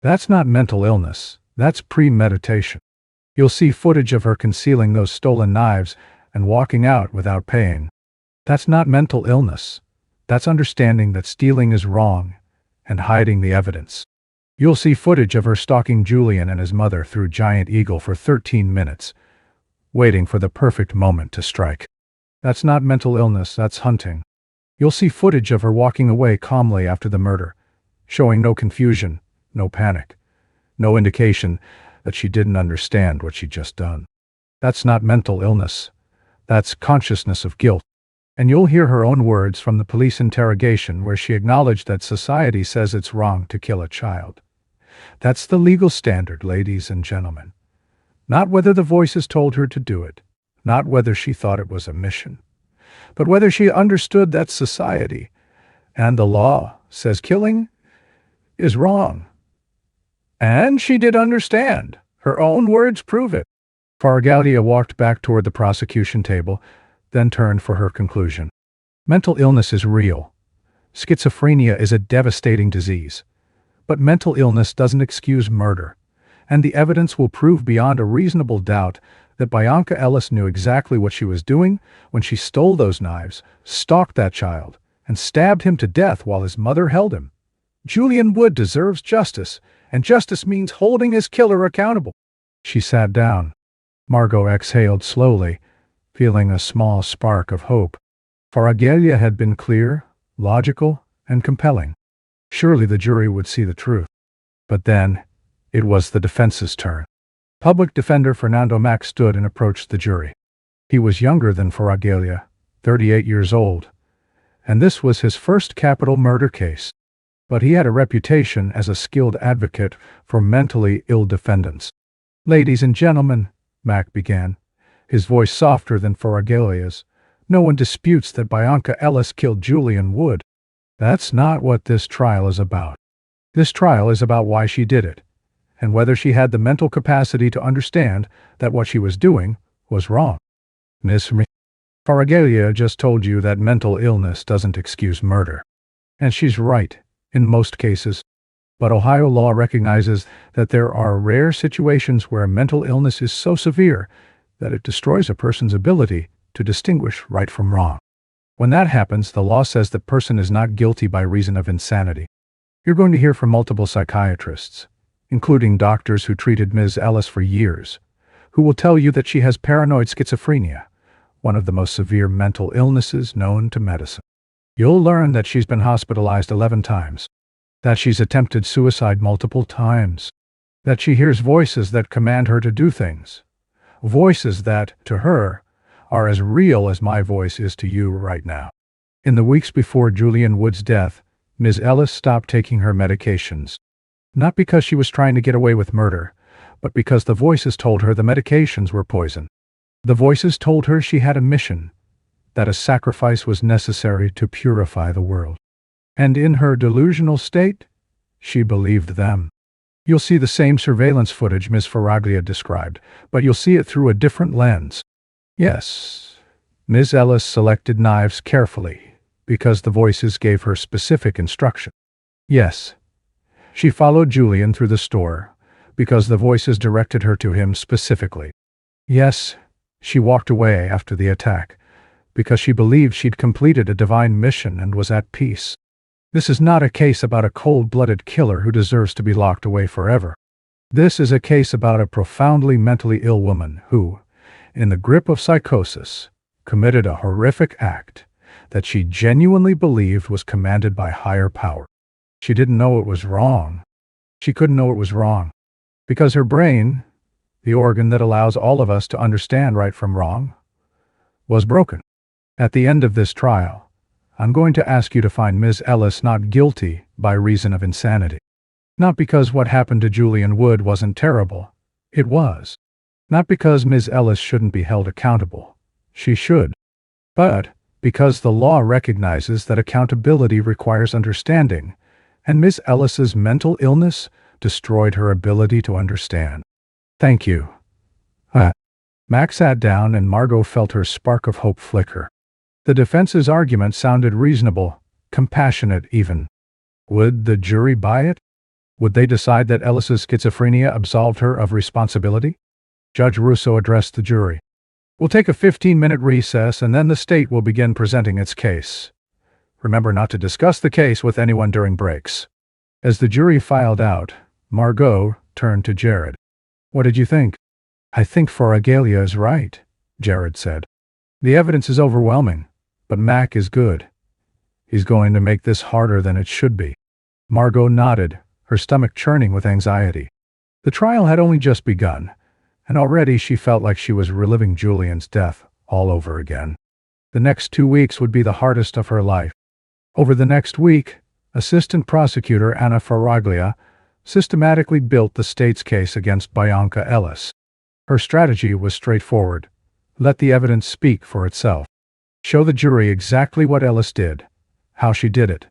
[SPEAKER 3] That's not mental illness, that's premeditation. You'll see footage of her concealing those stolen knives and walking out without paying. That's not mental illness. That's understanding that stealing is wrong and hiding the evidence. You'll see footage of her stalking Julian and his mother through Giant Eagle for 13 minutes, waiting for the perfect moment to strike. That's not mental illness, that's hunting. You'll see footage of her walking away calmly after the murder, showing no confusion, no panic, no indication that she didn't understand what she'd just done. That's not mental illness. That's consciousness of guilt. And you'll hear her own words from the police interrogation where she acknowledged that society says it's wrong to kill a child. That's the legal standard, ladies and gentlemen. Not whether the voices told her to do it, not whether she thought it was a mission, but whether she understood that society and the law says killing is wrong. And she did understand. Her own words prove it. Faraglia walked back toward the prosecution table, then turned for her conclusion. Mental illness is real. Schizophrenia is a devastating disease. But mental illness doesn't excuse murder, and the evidence will prove beyond a reasonable doubt that Bionca Ellis knew exactly what she was doing when she stole those knives, stalked that child, and stabbed him to death while his mother held him. Julian Wood deserves justice, and justice means holding his killer accountable. She sat down. Margot exhaled slowly, feeling a small spark of hope. Faraglia had been clear, logical, and compelling. Surely the jury would see the truth. But then, it was the defense's turn. Public Defender Fernando Mack stood and approached the jury. He was younger than Faraglia, 38 years old, and this was his first capital murder case. But he had a reputation as a skilled advocate for mentally ill defendants. Ladies and gentlemen, Mack began, his voice softer than Faraglia's, no one disputes that Bionca Ellis killed Julian Wood. That's not what this trial is about. This trial is about why she did it, and whether she had the mental capacity to understand that what she was doing was wrong. Miss Faraglia just told you that mental illness doesn't excuse murder. And she's right, in most cases. But Ohio law recognizes that there are rare situations where mental illness is so severe that it destroys a person's ability to distinguish right from wrong. When that happens, the law says the person is not guilty by reason of insanity. You're going to hear from multiple psychiatrists, including doctors who treated Ms. Ellis for years, who will tell you that she has paranoid schizophrenia, one of the most severe mental illnesses known to medicine. You'll learn that she's been hospitalized 11 times, that she's attempted suicide multiple times, that she hears voices that command her to do things, voices that, to her, are as real as my voice is to you right now. In the weeks before Julian Wood's death, Ms. Ellis stopped taking her medications, not because she was trying to get away with murder, but because the voices told her the medications were poison. The voices told her she had a mission, that a sacrifice was necessary to purify the world. And in her delusional state, she believed them. You'll see the same surveillance footage Ms. Faraglia described, but you'll see it through a different lens. Yes, Ms. Ellis selected knives carefully because the voices gave her specific instruction. Yes, she followed Julian through the store because the voices directed her to him specifically. Yes, she walked away after the attack because she believed she'd completed a divine mission and was at peace. This is not a case about a cold-blooded killer who deserves to be locked away forever. This is a case about a profoundly mentally ill woman who, in the grip of psychosis, committed a horrific act that she genuinely believed was commanded by higher power. She didn't know it was wrong. She couldn't know it was wrong, because her brain, the organ that allows all of us to understand right from wrong, was broken. At the end of this trial, I'm going to ask you to find Ms. Ellis not guilty by reason of insanity. Not because what happened to Julian Wood wasn't terrible. It was. Not because Ms. Ellis shouldn't be held accountable. She should. But because the law recognizes that accountability requires understanding, and Ms. Ellis's mental illness destroyed her ability to understand. Thank you. Mac sat down and Margot felt her spark of hope flicker. The defense's argument sounded reasonable, compassionate even. Would the jury buy it? Would they decide that Ellis's schizophrenia absolved her of responsibility? Judge Russo addressed the jury. We'll take a 15-minute recess and then the state will begin presenting its case. Remember not to discuss the case with anyone during breaks. As the jury filed out, Margot turned to Jared. What did you think? I think Foragalia is right, Jared said. The evidence is overwhelming, but Mac is good. He's going to make this harder than it should be. Margot nodded, her stomach churning with anxiety. The trial had only just begun, and already she felt like she was reliving Julian's death all over again. The next 2 weeks would be the hardest of her life. Over the next week, Assistant Prosecutor Anna Faraglia systematically built the state's case against Bionca Ellis. Her strategy was straightforward. Let the evidence speak for itself. Show the jury exactly what Ellis did, how she did it,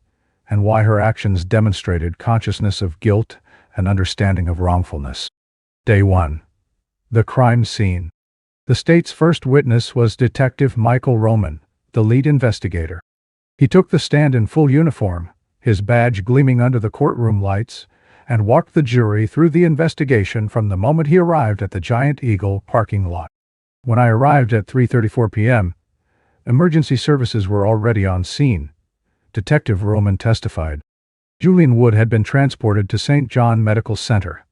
[SPEAKER 3] and why her actions demonstrated consciousness of guilt and understanding of wrongfulness. Day 1. The crime scene. The state's first witness was Detective Michael Roman, the lead investigator. He took the stand in full uniform, his badge gleaming under the courtroom lights, and walked the jury through the investigation from the moment he arrived at the Giant Eagle parking lot. When I arrived at 3:34 p.m., emergency services were already on scene, Detective Roman testified. Julian Wood had been transported to St. John Medical Center.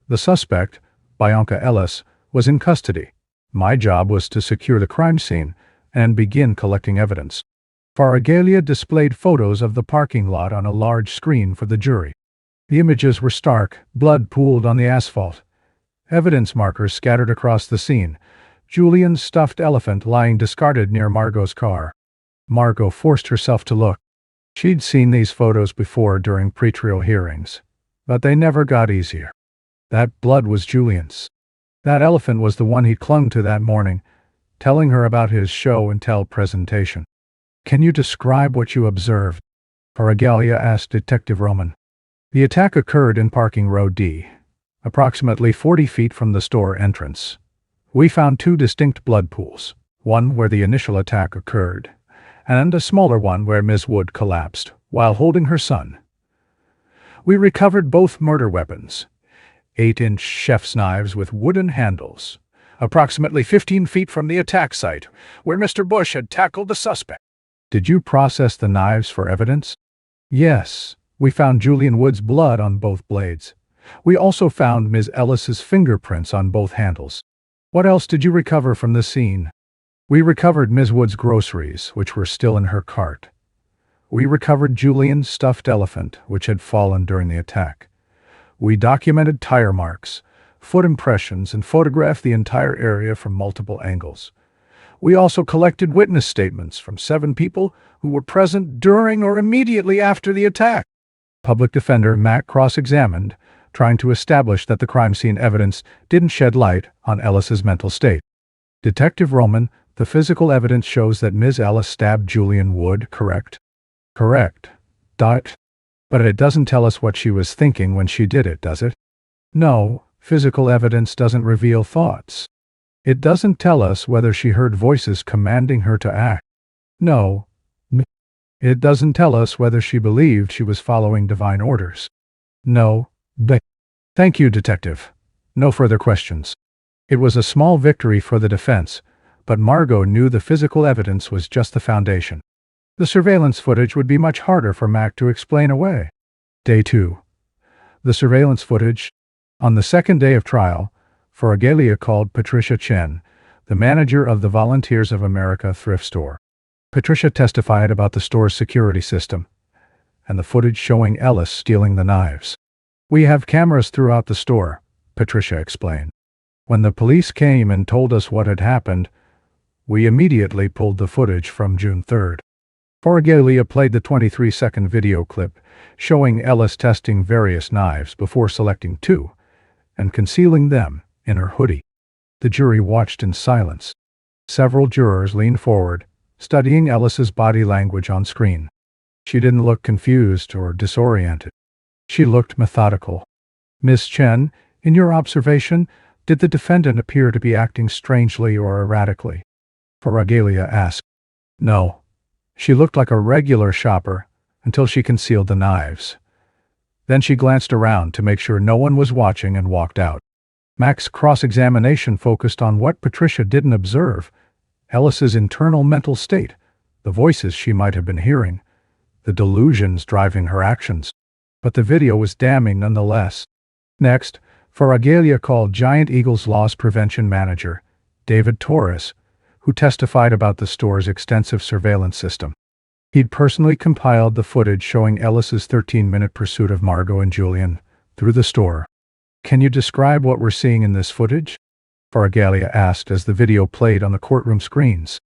[SPEAKER 3] The suspect, Bionca Ellis, was in custody. My job was to secure the crime scene and begin collecting evidence. Faragalia displayed photos of the parking lot on a large screen for the jury. The images were stark, blood pooled on the asphalt. Evidence markers scattered across the scene. Julian's stuffed elephant lying discarded near Margot's car. Margot forced herself to look. She'd seen these photos before during pretrial hearings, but they never got easier. That blood was Julian's. That elephant was the one he clung to that morning, telling her about his show-and-tell presentation. Can you describe what you observed? Faragalia asked Detective Roman. The attack occurred in parking row D, approximately 40 feet from the store entrance. We found 2 distinct blood pools, one where the initial attack occurred, and a smaller one where Ms. Wood collapsed while holding her son. We recovered both murder weapons, 8-inch chef's knives with wooden handles, approximately 15 feet from the attack site, where Mr. Bush had tackled the suspect. Did you process the knives for evidence? Yes. We found Julian Wood's blood on both blades. We also found Ms. Ellis's fingerprints on both handles. What else did you recover from the scene? We recovered Ms. Wood's groceries, which were still in her cart. We recovered Julian's stuffed elephant, which had fallen during the attack. We documented tire marks, foot impressions, and photographed the entire area from multiple angles. We also collected witness statements from 7 people who were present during or immediately after the attack. Public Defender Mac cross-examined, trying to establish that the crime scene evidence didn't shed light on Ellis's mental state. Detective Roman, the physical evidence shows that Ms. Ellis stabbed Julian Wood, correct? Correct. But it doesn't tell us what she was thinking when she did it, does it? No, physical evidence doesn't reveal thoughts. It doesn't tell us whether she heard voices commanding her to act. No. It doesn't tell us whether she believed she was following divine orders. No. Thank you, Detective. No further questions. It was a small victory for the defense, but Margot knew the physical evidence was just the foundation. The surveillance footage would be much harder for Mac to explain away. Day 2. The surveillance footage. On the second day of trial, Faragalia called Patricia Chen, the manager of the Volunteers of America thrift store. Patricia testified about the store's security system and the footage showing Ellis stealing the knives. "We have cameras throughout the store," Patricia explained. "When the police came and told us what had happened, we immediately pulled the footage from June 3rd. Forgalia played the 23-second video clip showing Ellis testing various knives before selecting two and concealing them in her hoodie. The jury watched in silence. Several jurors leaned forward, studying Ellis's body language on screen. She didn't look confused or disoriented. She looked methodical. "Miss Chen, in your observation, did the defendant appear to be acting strangely or erratically?" Forgalia asked. "No. She looked like a regular shopper until she concealed the knives. Then she glanced around to make sure no one was watching and walked out." Mac's cross-examination focused on what Patricia didn't observe: Ellis's internal mental state, the voices she might have been hearing, the delusions driving her actions. But the video was damning nonetheless. Next, Forgalia called Giant Eagle's loss prevention manager, David Torres, who testified about the store's extensive surveillance system. He'd personally compiled the footage showing Ellis's 13-minute pursuit of Margot and Julian through the store. "Can you describe what we're seeing in this footage?" Forgalia asked as the video played on the courtroom screens.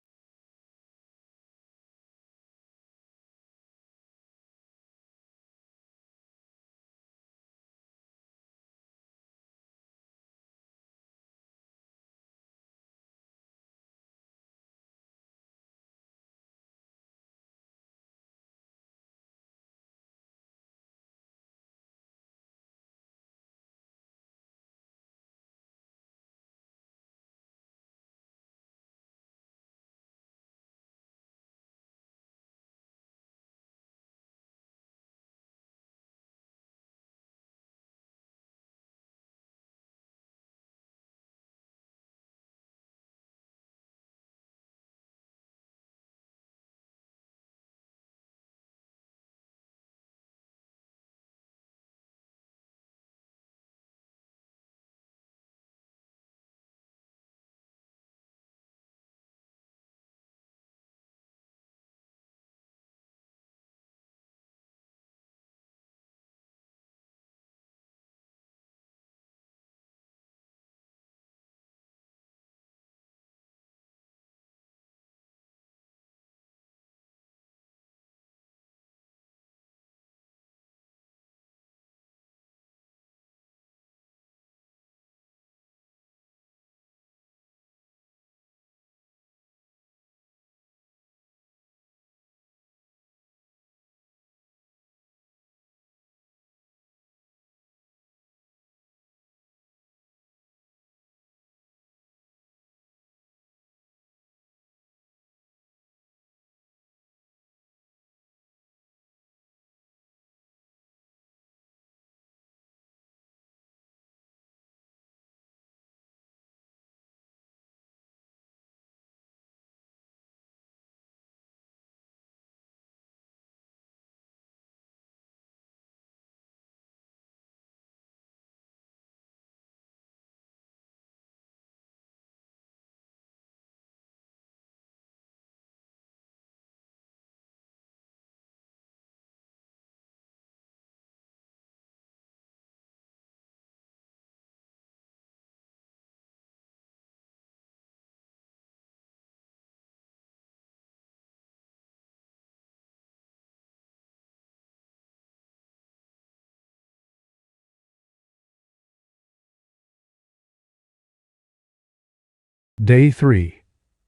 [SPEAKER 3] Day 3.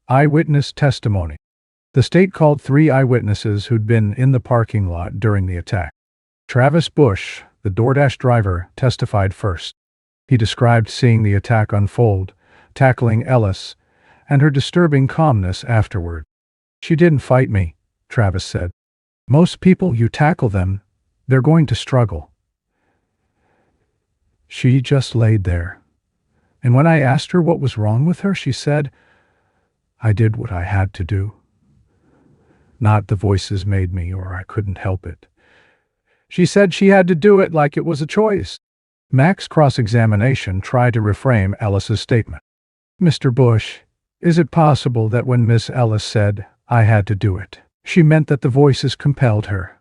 [SPEAKER 3] Eyewitness testimony. The state called 3 eyewitnesses who'd been in the parking lot during the attack. Travis Bush, the DoorDash driver, testified first. He described seeing the attack unfold, tackling Ellis, and her disturbing calmness afterward. "She didn't fight me," Travis said. "Most people, you tackle them, they're going to struggle. She just laid there. And when I asked her what was wrong with her, she said, 'I did what I had to do. Not the voices made me, or I couldn't help it.' She said she had to do it like it was a choice." Mac's cross-examination tried to reframe Ellis's statement. "Mr. Bush, is it possible that when Miss Ellis said, I had to do it. She meant that the voices compelled her,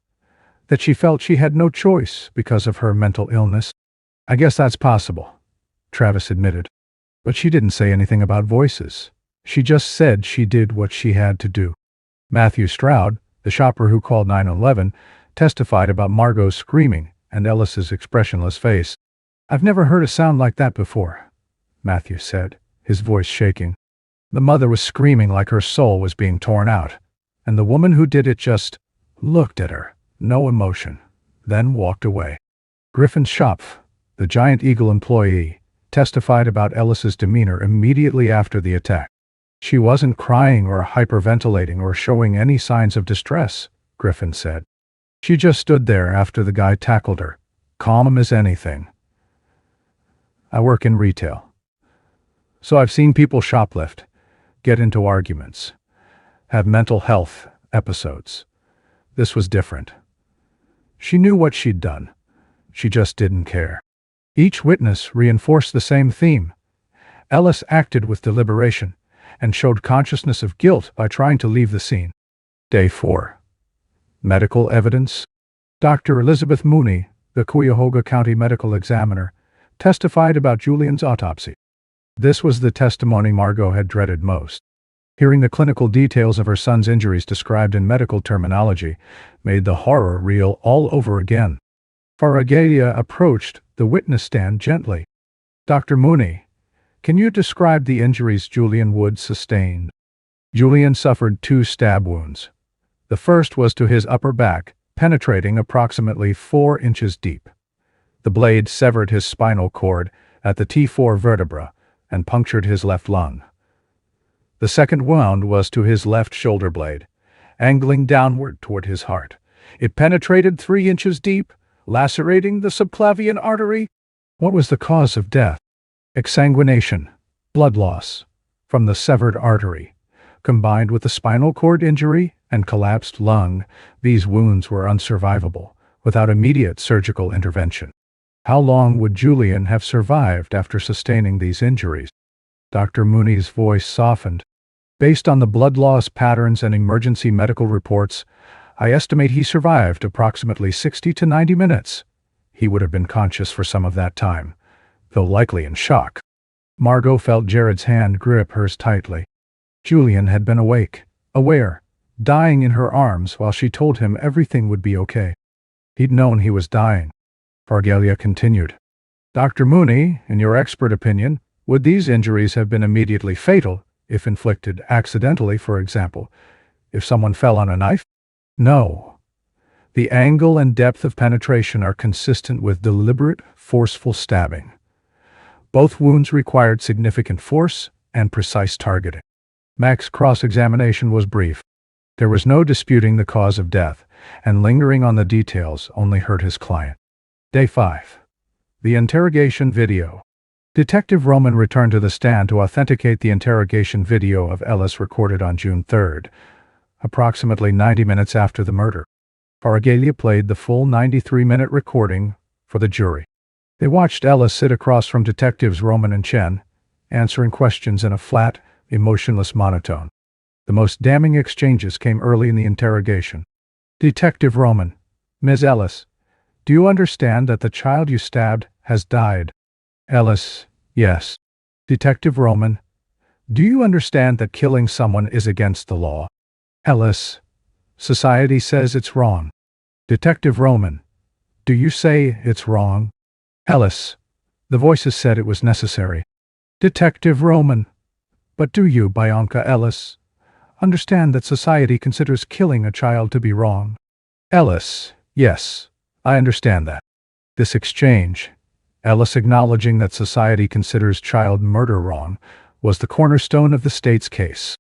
[SPEAKER 3] that she felt she had no choice because of her mental illness. I guess that's possible, Travis admitted. But she didn't say anything about voices. She just said she did what she had to do. Matthew Stroud, the shopper who called 911, testified about Margot's screaming and Ellis's expressionless face. I've never heard a sound like that before, Matthew said, his voice shaking. The mother was screaming like her soul was being torn out, and the woman who did it just looked at her, no emotion, then walked away. Griffin Schopf, the Giant Eagle employee, testified about Ellis's demeanor immediately after the attack. She wasn't crying or hyperventilating or showing any signs of distress, Griffin said. She just stood there after the guy tackled her, calm as anything. I work in retail, so I've seen people shoplift, get into arguments, have mental health episodes. This was different. She knew what she'd done. She just didn't care. Each witness reinforced the same theme. Ellis acted with deliberation and showed consciousness of guilt by trying to leave the scene. Day 4. Medical evidence. Dr. Elizabeth Mooney, the Cuyahoga County medical examiner, testified about Julian's autopsy. This was the testimony Margot had dreaded most. Hearing the clinical details of her son's injuries described in medical terminology made the horror real all over again. Faragalia approached the witness stand gently. Dr. Mooney, can you describe the injuries Julian Wood sustained? Julian suffered 2 stab wounds. The first was to his upper back, penetrating approximately 4 inches deep. The blade severed his spinal cord at the T4 vertebra and punctured his left lung. The second wound was to his left shoulder blade, angling downward toward his heart. It penetrated 3 inches deep, lacerating the subclavian artery. What was the cause of death? Exsanguination, blood loss from the severed artery. Combined with the spinal cord injury and collapsed lung, these wounds were unsurvivable without immediate surgical intervention. How long would Julian have survived after sustaining these injuries? Dr. Mooney's voice softened. Based on the blood loss patterns and emergency medical reports, I estimate he survived approximately 60 to 90 minutes. He would have been conscious for some of that time, though likely in shock. Margot felt Jared's hand grip hers tightly. Julian had been awake, aware, dying in her arms while she told him everything would be okay. He'd known he was dying. Fargalia continued. Dr. Mooney, in your expert opinion, would these injuries have been immediately fatal if inflicted accidentally, for example, if someone fell on a knife? No. The angle and depth of penetration are consistent with deliberate, forceful stabbing. Both wounds required significant force and precise targeting. Mac's cross-examination was brief. There was no disputing the cause of death, and lingering on the details only hurt his client. Day 5. The interrogation video. Detective Roman returned to the stand to authenticate the interrogation video of Ellis recorded on June 3rd, approximately 90 minutes after the murder. Faragalia played the full 93-minute recording for the jury. They watched Ellis sit across from Detectives Roman and Chen, answering questions in a flat, emotionless monotone. The most damning exchanges came early in the interrogation. Detective Roman, Ms. Ellis, do you understand that the child you stabbed has died? Ellis, yes. Detective Roman, do you understand that killing someone is against the law? Ellis, society says it's wrong. Detective Roman, do you say it's wrong? Ellis, the voices said it was necessary. Detective Roman, but do you, Bionca Ellis, understand that society considers killing a child to be wrong? Ellis, yes, I understand that. This exchange, Ellis acknowledging that society considers child murder wrong, was the cornerstone of the state's case.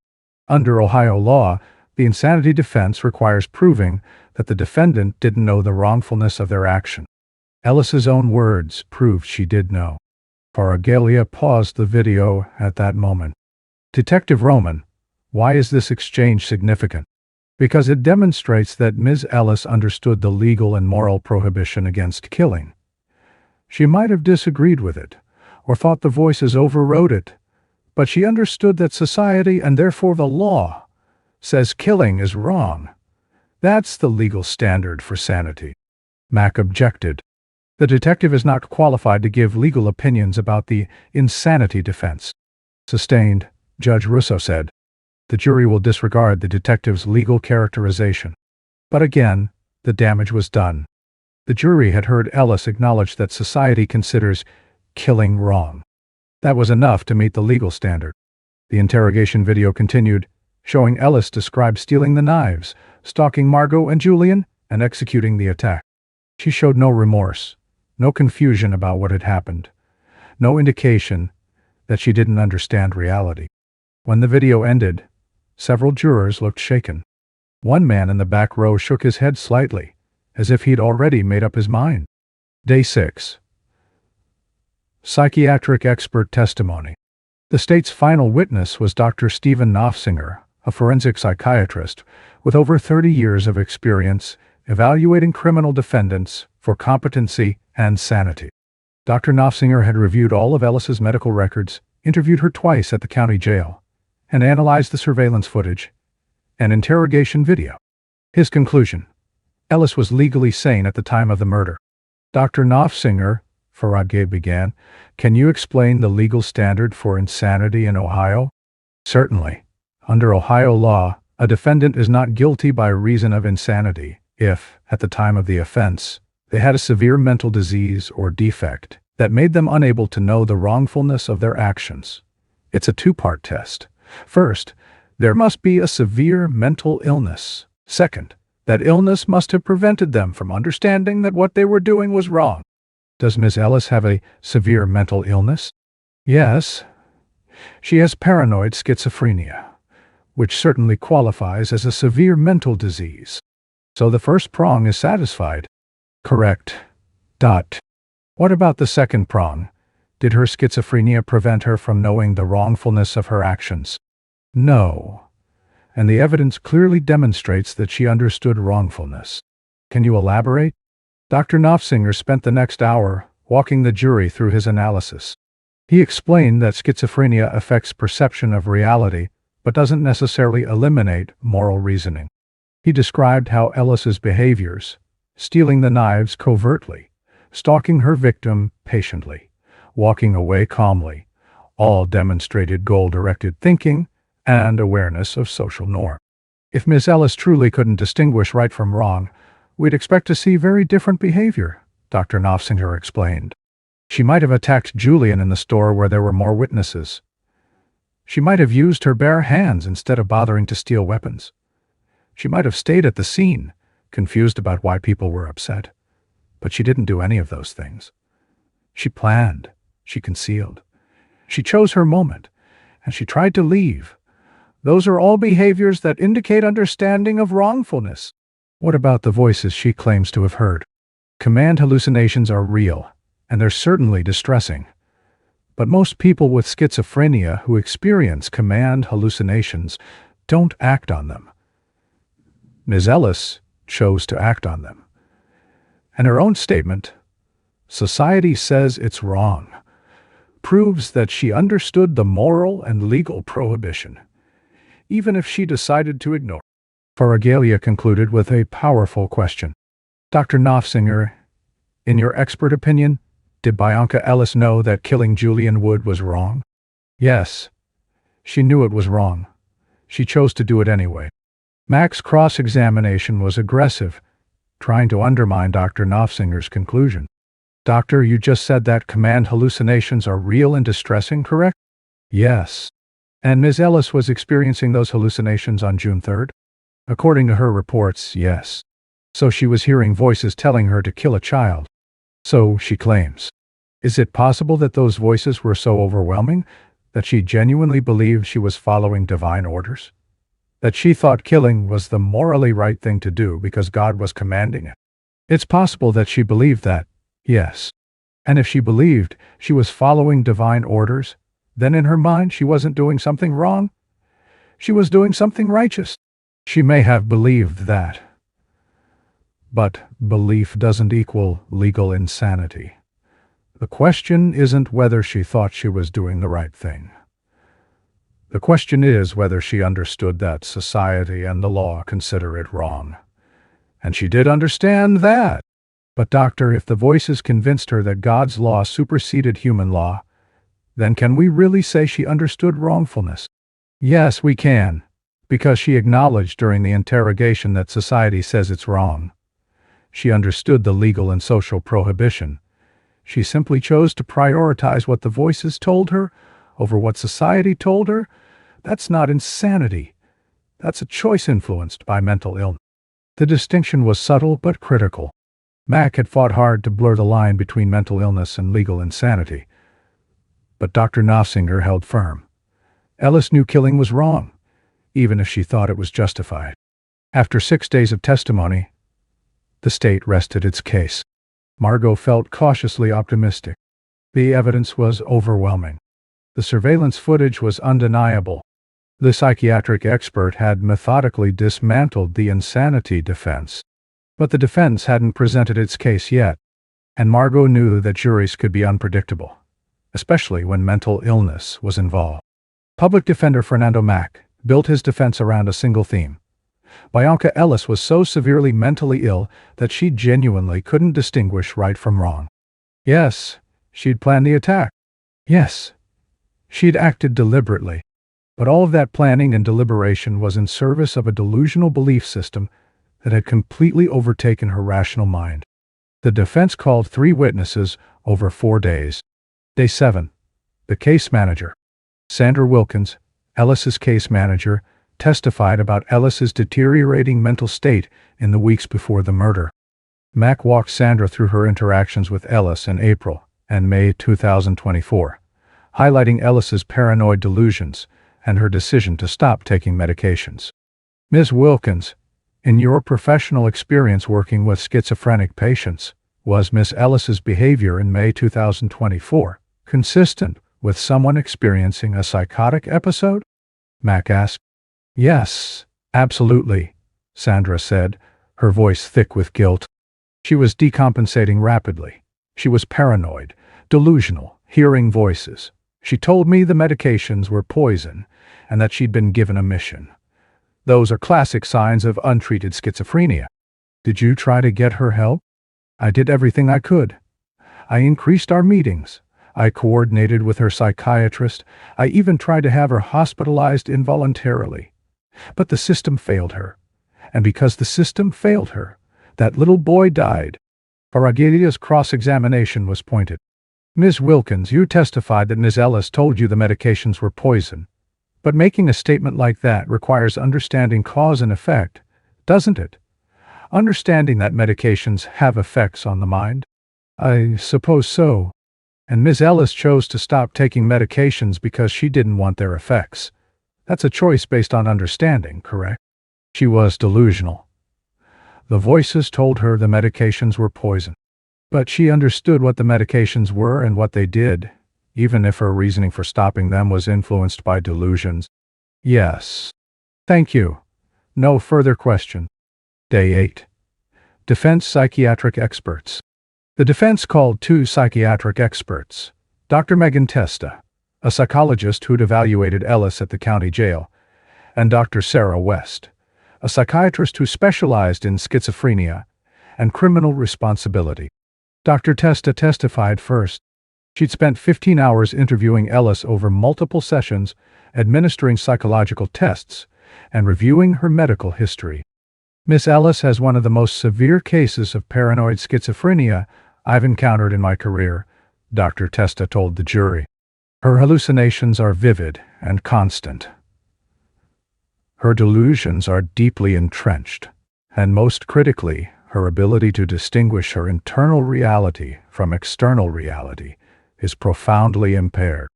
[SPEAKER 3] Under Ohio law, the insanity defense requires proving that the defendant didn't know the wrongfulness of their action. Ellis's own words proved she did know. Faragalia paused the video at that moment. Detective Roman, why is this exchange significant? Because it demonstrates that Ms. Ellis understood the legal and moral prohibition against killing. She might have disagreed with it, or thought the voices overrode it, but she understood that society, and therefore the law, says killing is wrong. That's the legal standard for sanity. Mac objected. The detective is not qualified to give legal opinions about the insanity defense. Sustained, Judge Russo said. The jury will disregard the detective's legal characterization. But again, the damage was done. The jury had heard Ellis acknowledge that society considers killing wrong. That was enough to meet the legal standard. The interrogation video continued, showing Ellis describe stealing the knives, stalking Margot and Julian, and executing the attack. She showed no remorse, no confusion about what had happened, no indication that she didn't understand reality. When the video ended, several jurors looked shaken. One man in the back row shook his head slightly, as if he'd already made up his mind. Day 6. Psychiatric expert testimony. The state's final witness was Dr. Stephen Knopfsinger, a forensic psychiatrist with over 30 years of experience evaluating criminal defendants for competency and sanity. Dr. Knopfsinger had reviewed all of Ellis's medical records, interviewed her twice at the county jail, and analyzed the surveillance footage and interrogation video. His conclusion: Ellis was legally sane at the time of the murder. Dr. Knopfsinger, Farage began, can you explain the legal standard for insanity in Ohio? Certainly. Under Ohio law, a defendant is not guilty by reason of insanity if, at the time of the offense, they had a severe mental disease or defect that made them unable to know the wrongfulness of their actions. It's a two-part test. First, there must be a severe mental illness. Second, that illness must have prevented them from understanding that what they were doing was wrong. Does Ms. Ellis have a severe mental illness? Yes. She has paranoid schizophrenia, which certainly qualifies as a severe mental disease. So the first prong is satisfied. Correct. What about the second prong? Did her schizophrenia prevent her from knowing the wrongfulness of her actions? No. And the evidence clearly demonstrates that she understood wrongfulness. Can you elaborate? Dr. Knopfsinger spent the next hour walking the jury through his analysis. He explained that schizophrenia affects perception of reality, but doesn't necessarily eliminate moral reasoning. He described how Ellis's behaviors, stealing the knives covertly, stalking her victim patiently, walking away calmly, all demonstrated goal-directed thinking and awareness of social norm. If Ms. Ellis truly couldn't distinguish right from wrong, we'd expect to see very different behavior, Dr. Knopfsinger explained. She might have attacked Julian in the store where there were more witnesses. She might have used her bare hands instead of bothering to steal weapons. She might have stayed at the scene, confused about why people were upset. But she didn't do any of those things. She planned. She concealed. She chose her moment, and she tried to leave. Those are all behaviors that indicate understanding of wrongfulness. What about the voices she claims to have heard? Command hallucinations are real, and they're certainly distressing. But most people with schizophrenia who experience command hallucinations don't act on them. Ms. Ellis chose to act on them. And her own statement, "Society says it's wrong," proves that she understood the moral and legal prohibition, even if she decided to ignore it. Farage concluded with a powerful question. Dr. Knopfsinger, in your expert opinion, did Bionca Ellis know that killing Julian Wood was wrong? Yes. She knew it was wrong. She chose to do it anyway. Mac's cross-examination was aggressive, trying to undermine Dr. Knopfsinger's conclusion. Doctor, you just said that command hallucinations are real and distressing, correct? Yes. And Ms. Ellis was experiencing those hallucinations on June 3rd? According to her reports, yes. So she was hearing voices telling her to kill a child. So she claims. Is it possible that those voices were so overwhelming that she genuinely believed she was following divine orders? That she thought killing was the morally right thing to do because God was commanding it? It's possible that she believed that, yes. And if she believed she was following divine orders, then in her mind she wasn't doing something wrong. She was doing something righteous. She may have believed that. But belief doesn't equal legal insanity. The question isn't whether she thought she was doing the right thing. The question is whether she understood that society and the law consider it wrong. And she did understand that. But doctor, if the voices convinced her that God's law superseded human law, then can we really say she understood wrongfulness? Yes, we can, because she acknowledged during the interrogation that society says it's wrong. She understood the legal and social prohibition. She simply chose to prioritize what the voices told her over what society told her. That's not insanity. That's a choice influenced by mental illness. The distinction was subtle but critical. Mac had fought hard to blur the line between mental illness and legal insanity. But Dr. Nossinger held firm. Ellis knew killing was wrong, even if she thought it was justified. After 6 days of testimony, the state rested its case. Margot felt cautiously optimistic. The evidence was overwhelming. The surveillance footage was undeniable. The psychiatric expert had methodically dismantled the insanity defense. But the defense hadn't presented its case yet, and Margot knew that juries could be unpredictable, especially when mental illness was involved. Public defender Fernando Mack built his defense around a single theme. Bionca Ellis was so severely mentally ill that she genuinely couldn't distinguish right from wrong. Yes, she'd planned the attack. Yes, she'd acted deliberately. But all of that planning and deliberation was in service of a delusional belief system that had completely overtaken her rational mind. The defense called 3 witnesses over 4 days. Day 7, the case manager, Sandra Wilkins, Ellis's case manager, testified about Ellis's deteriorating mental state in the weeks before the murder. Mack walked Sandra through her interactions with Ellis in April and May 2024, highlighting Ellis's paranoid delusions and her decision to stop taking medications. Ms. Wilkins, in your professional experience working with schizophrenic patients, was Miss Ellis's behavior in May 2024 consistent with someone experiencing a psychotic episode? Mack asked. Yes, absolutely, Sandra said, her voice thick with guilt. She was decompensating rapidly. She was paranoid, delusional, hearing voices. She told me the medications were poison and that she'd been given a mission. Those are classic signs of untreated schizophrenia. Did you try to get her help? I did everything I could. I increased our meetings. I coordinated with her psychiatrist. I even tried to have her hospitalized involuntarily. But the system failed her. And because the system failed her, that little boy died. Faragilia's cross-examination was pointed. Ms. Wilkins, you testified that Ms. Ellis told you the medications were poison. But making a statement like that requires understanding cause and effect, doesn't it? Understanding that medications have effects on the mind? I suppose so. And Ms. Ellis chose to stop taking medications because she didn't want their effects. That's a choice based on understanding, correct? She was delusional. The voices told her the medications were poison. But she understood what the medications were and what they did, even if her reasoning for stopping them was influenced by delusions. Yes. Thank you. No further question. Day 8. Defense psychiatric experts. The defense called 2 psychiatric experts, Dr. Megan Testa, a psychologist who'd evaluated Ellis at the county jail, and Dr. Sarah West, a psychiatrist who specialized in schizophrenia and criminal responsibility. Dr. Testa testified first. She'd spent 15 hours interviewing Ellis over multiple sessions, administering psychological tests, and reviewing her medical history. Miss Ellis has one of the most severe cases of paranoid schizophrenia I've encountered in my career, Dr. Testa told the jury. Her hallucinations are vivid and constant. Her delusions are deeply entrenched, and most critically, her ability to distinguish her internal reality from external reality is profoundly impaired.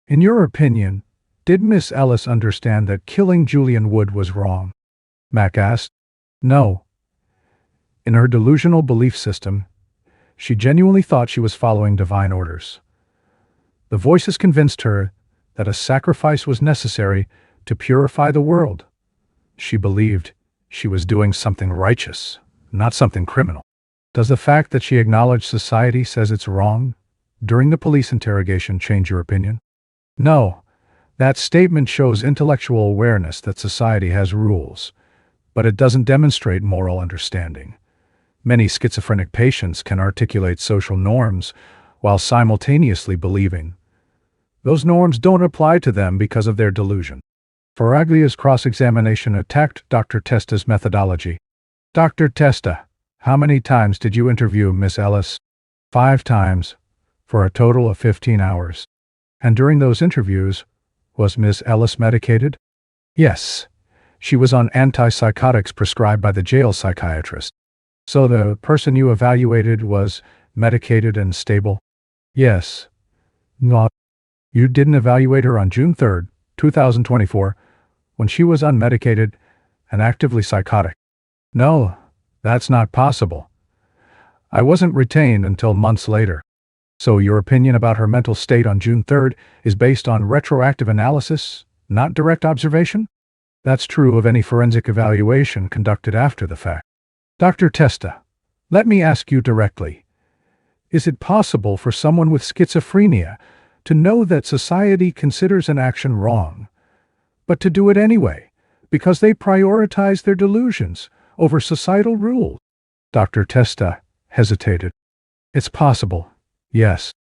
[SPEAKER 3] In your opinion, did Miss Ellis understand that killing Julian Wood was wrong? Mack asked. No. In her delusional belief system, she genuinely thought she was following divine orders. The voices convinced her that a sacrifice was necessary to purify the world. She believed she was doing something righteous, not something criminal. Does the fact that she acknowledged society says it's wrong during the police interrogation change your opinion? No, That statement shows intellectual awareness that society has rules, but it doesn't demonstrate moral understanding. Many schizophrenic patients can articulate social norms while simultaneously believing those norms don't apply to them because of their delusion. Faraglia's cross-examination attacked Dr. Testa's methodology. Dr. Testa, how many times did you interview Miss Ellis? 5 times, for a total of 15 hours. And during those interviews, was Miss Ellis medicated? Yes. She was on antipsychotics prescribed by the jail psychiatrist. So the person you evaluated was medicated and stable? Yes. Not. You didn't evaluate her on June 3, 2024, when she was unmedicated and actively psychotic? No, that's not possible. I wasn't retained until months later. So your opinion about her mental state on June 3rd is based on retroactive analysis, not direct observation? That's true of any forensic evaluation conducted after the fact. Dr. Testa, let me ask you directly. Is it possible for someone with schizophrenia to know that society considers an action wrong, but to do it anyway, because they prioritize their delusions over societal rules? Dr. Testa hesitated. It's possible, yes.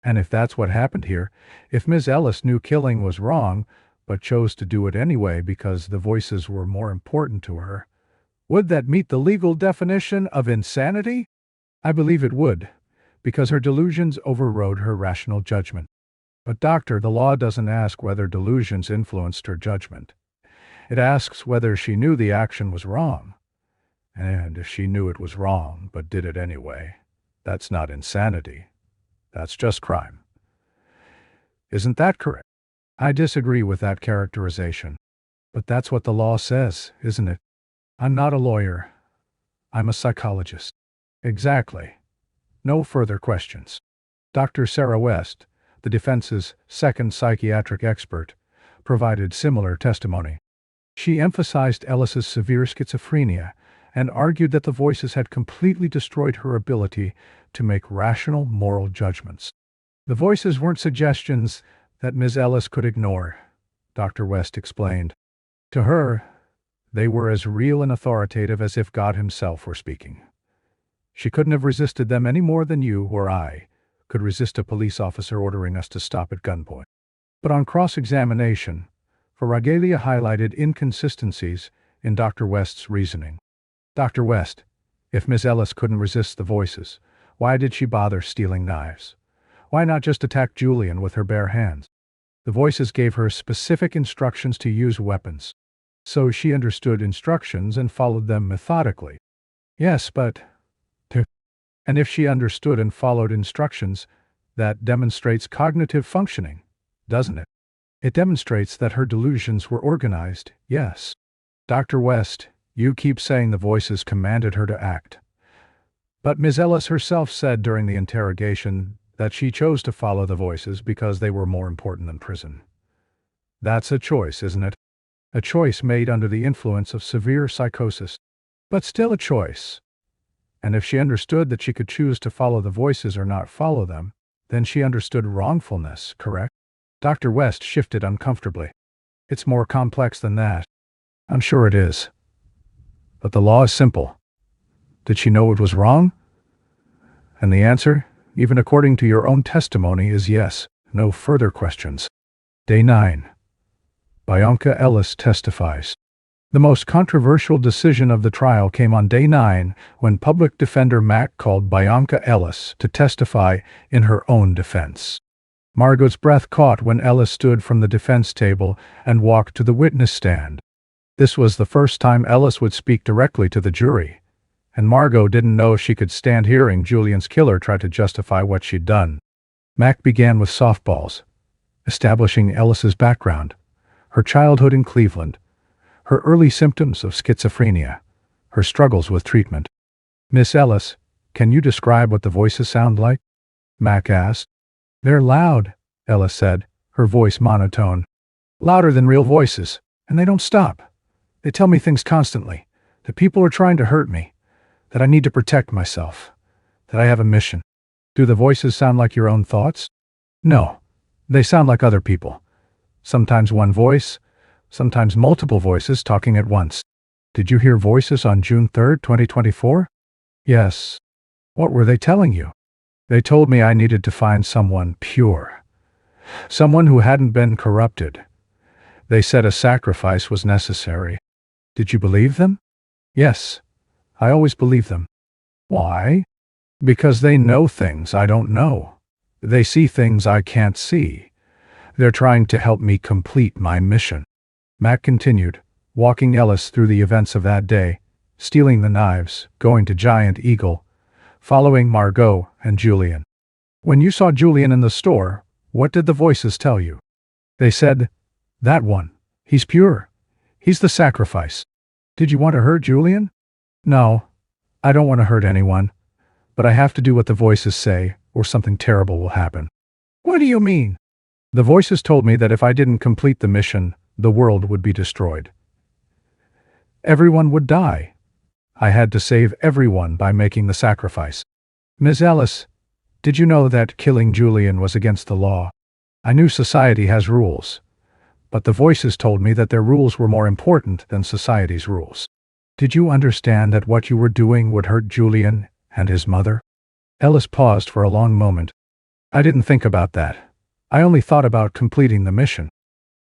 [SPEAKER 3] And if that's what happened here, if Ms. Ellis knew killing was wrong, but chose to do it anyway because the voices were more important to her, would that meet the legal definition of insanity? I believe it would, because her delusions overrode her rational judgment. But doctor, the law doesn't ask whether delusions influenced her judgment. It asks whether she knew the action was wrong. And if she knew it was wrong, but did it anyway, that's not insanity. That's just crime. Isn't that correct? I disagree with that characterization. But that's what the law says, isn't it? I'm not a lawyer. I'm a psychologist. Exactly. No further questions. Dr. Sarah West, the defense's second psychiatric expert, provided similar testimony. She emphasized Ellis's severe schizophrenia and argued that the voices had completely destroyed her ability to make rational moral judgments. The voices weren't suggestions that Ms. Ellis could ignore, Dr. West explained. To her, they were as real and authoritative as if God himself were speaking. She couldn't have resisted them any more than you or I could resist a police officer ordering us to stop at gunpoint. But on cross-examination, Faraglia's highlighted inconsistencies in Dr. West's reasoning. Dr. West, if Miss Ellis couldn't resist the voices, why did she bother stealing knives? Why not just attack Julian with her bare hands? The voices gave her specific instructions to use weapons, so she understood instructions and followed them methodically. Yes, but... And if she understood and followed instructions, that demonstrates cognitive functioning, doesn't it? It demonstrates that her delusions were organized, yes. Dr. West, you keep saying the voices commanded her to act. But Ms. Ellis herself said during the interrogation that she chose to follow the voices because they were more important than prison. That's a choice, isn't it? A choice made under the influence of severe psychosis, but still a choice. And if she understood that she could choose to follow the voices or not follow them, then she understood wrongfulness, correct? Dr. West shifted uncomfortably. It's more complex than that. I'm sure it is. But the law is simple. Did she know it was wrong? And the answer, even according to your own testimony, is yes. No further questions. Day 9. Bionca Ellis testifies. The most controversial decision of the trial came on Day 9 when Public Defender Mack called Bionca Ellis to testify in her own defense. Margot's breath caught when Ellis stood from the defense table and walked to the witness stand. This was the first time Ellis would speak directly to the jury, and Margot didn't know if she could stand hearing Julian's killer try to justify what she'd done. Mack began with softballs, establishing Ellis's background, her childhood in Cleveland, her early symptoms of schizophrenia, her struggles with treatment. Miss Ellis, can you describe what the voices sound like? Mack asked. They're loud, Ellis said, her voice monotone. Louder than real voices, and they don't stop. They tell me things constantly, that people are trying to hurt me, that I need to protect myself, that I have a mission. Do the voices sound like your own thoughts? No, they sound like other people. Sometimes one voice, sometimes multiple voices talking at once. Did you hear voices on June 3rd, 2024? Yes. What were they telling you? They told me I needed to find someone pure. Someone who hadn't been corrupted. They said a sacrifice was necessary. Did you believe them? Yes. I always believe them. Why? Because they know things I don't know. They see things I can't see. They're trying to help me complete my mission. Mac continued, walking Ellis through the events of that day, stealing the knives, going to Giant Eagle, following Margot and Julian. When you saw Julian in the store, what did the voices tell you? They said, "That one. He's pure. He's the sacrifice." Did you want to hurt Julian? No. I don't want to hurt anyone. But I have to do what the voices say, or something terrible will happen. What do you mean? The voices told me that if I didn't complete the mission, the world would be destroyed. Everyone would die. I had to save everyone by making the sacrifice. Ms. Ellis, did you know that killing Julian was against the law? I knew society has rules, but the voices told me that their rules were more important than society's rules. Did you understand that what you were doing would hurt Julian and his mother? Ellis paused for a long moment. I didn't think about that. I only thought about completing the mission.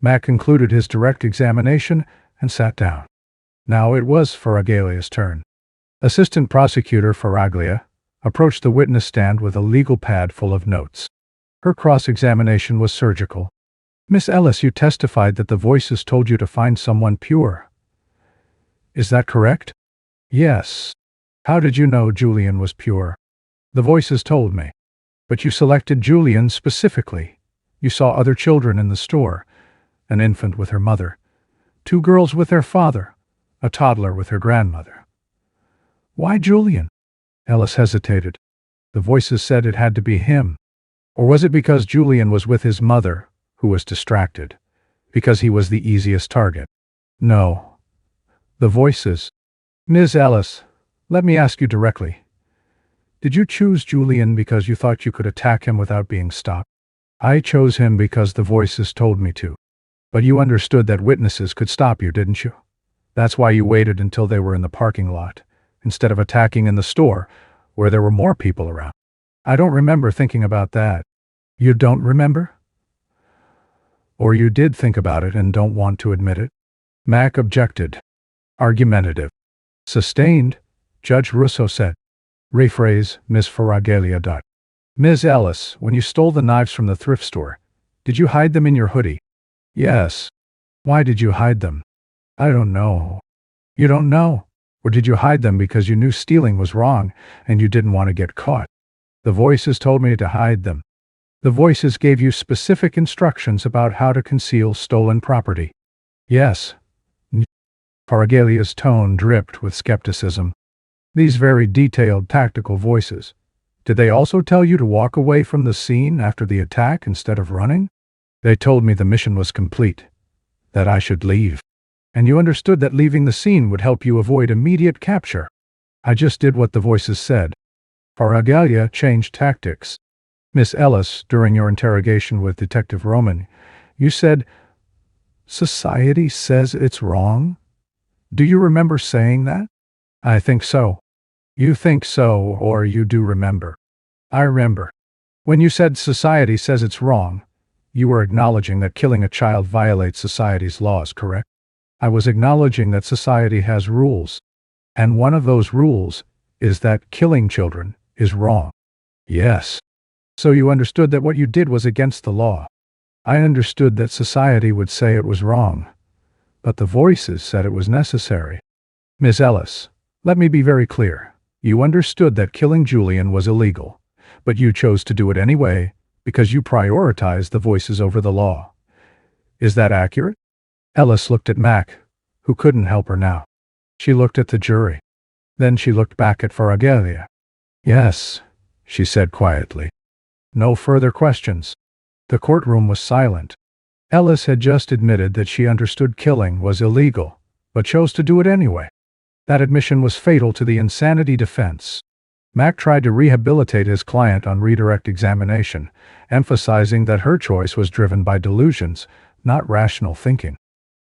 [SPEAKER 3] Mac concluded his direct examination and sat down. Now it was Faragalia's turn. Assistant Prosecutor Faraglia approached the witness stand with a legal pad full of notes. Her cross-examination was surgical. Miss Ellis, you testified that the voices told you to find someone pure. Is that correct? Yes. How did you know Julian was pure? The voices told me. But you selected Julian specifically. You saw other children in the store, an infant with her mother, 2 girls with their father, a toddler with her grandmother. Why Julian? Ellis hesitated. The voices said it had to be him. Or was it because Julian was with his mother, who was distracted, because he was the easiest target? No. The voices. Ms. Ellis, let me ask you directly. Did you choose Julian because you thought you could attack him without being stopped? I chose him because the voices told me to. But you understood that witnesses could stop you, didn't you? That's why you waited until they were in the parking lot, instead of attacking in the store, where there were more people around. I don't remember thinking about that. You don't remember? Or you did think about it and don't want to admit it? Mac objected. Argumentative. Sustained, Judge Russo said. Rephrase, Ms. Faragalia. Ms. Ellis, when you stole the knives from the thrift store, did you hide them in your hoodie? Yes. Why did you hide them? I don't know. You don't know? Or did you hide them because you knew stealing was wrong and you didn't want to get caught? The voices told me to hide them. The voices gave you specific instructions about how to conceal stolen property. Yes. Faragalia's tone dripped with skepticism. These very detailed tactical voices. Did they also tell you to walk away from the scene after the attack instead of running? They told me the mission was complete, that I should leave. And you understood that leaving the scene would help you avoid immediate capture. I just did what the voices said. Faragalia changed tactics. Miss Ellis, during your interrogation with Detective Roman, you said, "Society says it's wrong?" Do you remember saying that? I think so. You think so, or you do remember. I remember. When you said society says it's wrong, you were acknowledging that killing a child violates society's laws, correct? I was acknowledging that society has rules, and one of those rules is that killing children is wrong. Yes. So you understood that what you did was against the law. I understood that society would say it was wrong, but the voices said it was necessary. Miss Ellis, let me be very clear. You understood that killing Julian was illegal, but you chose to do it anyway because you prioritized the voices over the law. Is that accurate? Ellis looked at Mac, who couldn't help her now. She looked at the jury. Then she looked back at Faragalia. Yes, she said quietly. No further questions. The courtroom was silent. Ellis had just admitted that she understood killing was illegal, but chose to do it anyway. That admission was fatal to the insanity defense. Mac tried to rehabilitate his client on redirect examination, emphasizing that her choice was driven by delusions, not rational thinking.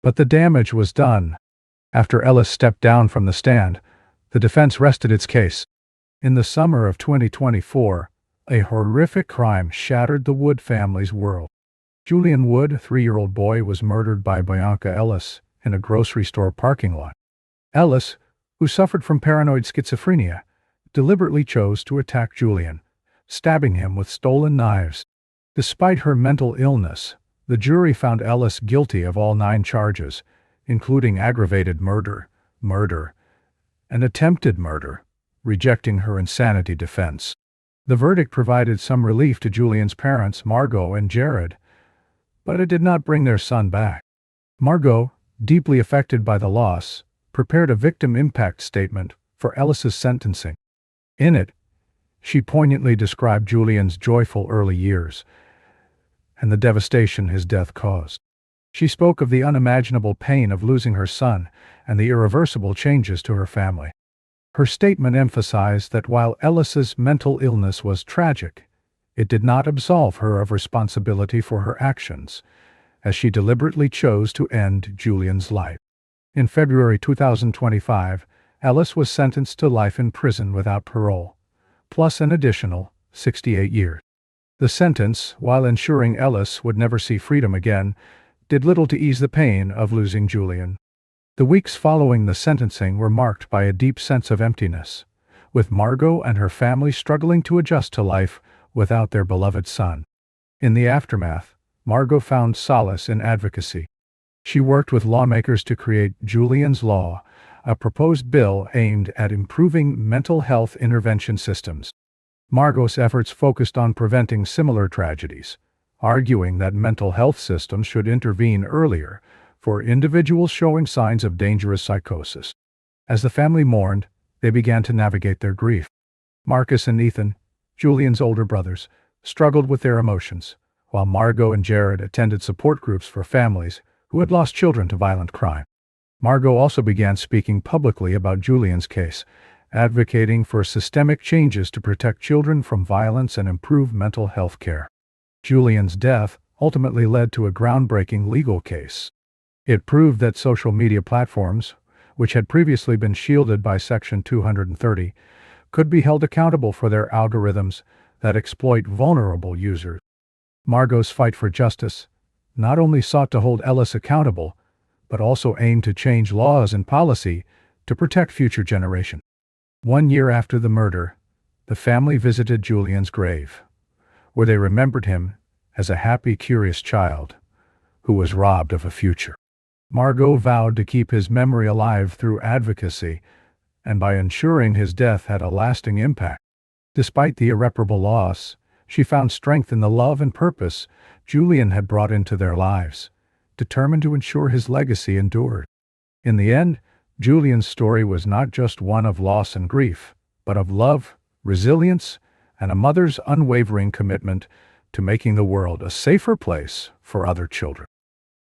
[SPEAKER 3] But the damage was done. After Ellis stepped down from the stand, the defense rested its case. In the summer of 2024, a horrific crime shattered the Wood family's world. Julian Wood, a 3-year-old boy, was murdered by Bionca Ellis in a grocery store parking lot. Ellis, who suffered from paranoid schizophrenia, deliberately chose to attack Julian, stabbing him with stolen knives. Despite her mental illness, the jury found Ellis guilty of all 9 charges, including aggravated murder, and attempted murder, rejecting her insanity defense. The verdict provided some relief to Julian's parents, Margot and Jared, but it did not bring their son back. Margot, deeply affected by the loss, prepared a victim impact statement for Ellis's sentencing. In it, she poignantly described Julian's joyful early years and the devastation his death caused. She spoke of the unimaginable pain of losing her son and the irreversible changes to her family. Her statement emphasized that while Ellis's mental illness was tragic, it did not absolve her of responsibility for her actions, as she deliberately chose to end Julian's life. In February 2025, Ellis was sentenced to life in prison without parole, plus an additional 68 years. The sentence, while ensuring Ellis would never see freedom again, did little to ease the pain of losing Julian. The weeks following the sentencing were marked by a deep sense of emptiness, with Margot and her family struggling to adjust to life without their beloved son. In the aftermath, Margot found solace in advocacy. She worked with lawmakers to create Julian's Law, a proposed bill aimed at improving mental health intervention systems. Margot's efforts focused on preventing similar tragedies, arguing that mental health systems should intervene earlier for individuals showing signs of dangerous psychosis. As the family mourned, they began to navigate their grief. Marcus and Ethan, Julian's older brothers, struggled with their emotions, while Margot and Jared attended support groups for families who had lost children to violent crime. Margot also began speaking publicly about Julian's case, advocating for systemic changes to protect children from violence and improve mental health care. Julian's death ultimately led to a groundbreaking legal case. It proved that social media platforms, which had previously been shielded by Section 230, could be held accountable for their algorithms that exploit vulnerable users. Margot's fight for justice not only sought to hold Ellis accountable, but also aimed to change laws and policy to protect future generations. 1 year after the murder, the family visited Julian's grave, where they remembered him as a happy, curious child who was robbed of a future. Margot vowed to keep his memory alive through advocacy and by ensuring his death had a lasting impact. Despite the irreparable loss, she found strength in the love and purpose Julian had brought into their lives, determined to ensure his legacy endured. In the end, Julian's story was not just one of loss and grief, but of love, resilience, and a mother's unwavering commitment to making the world a safer place for other children.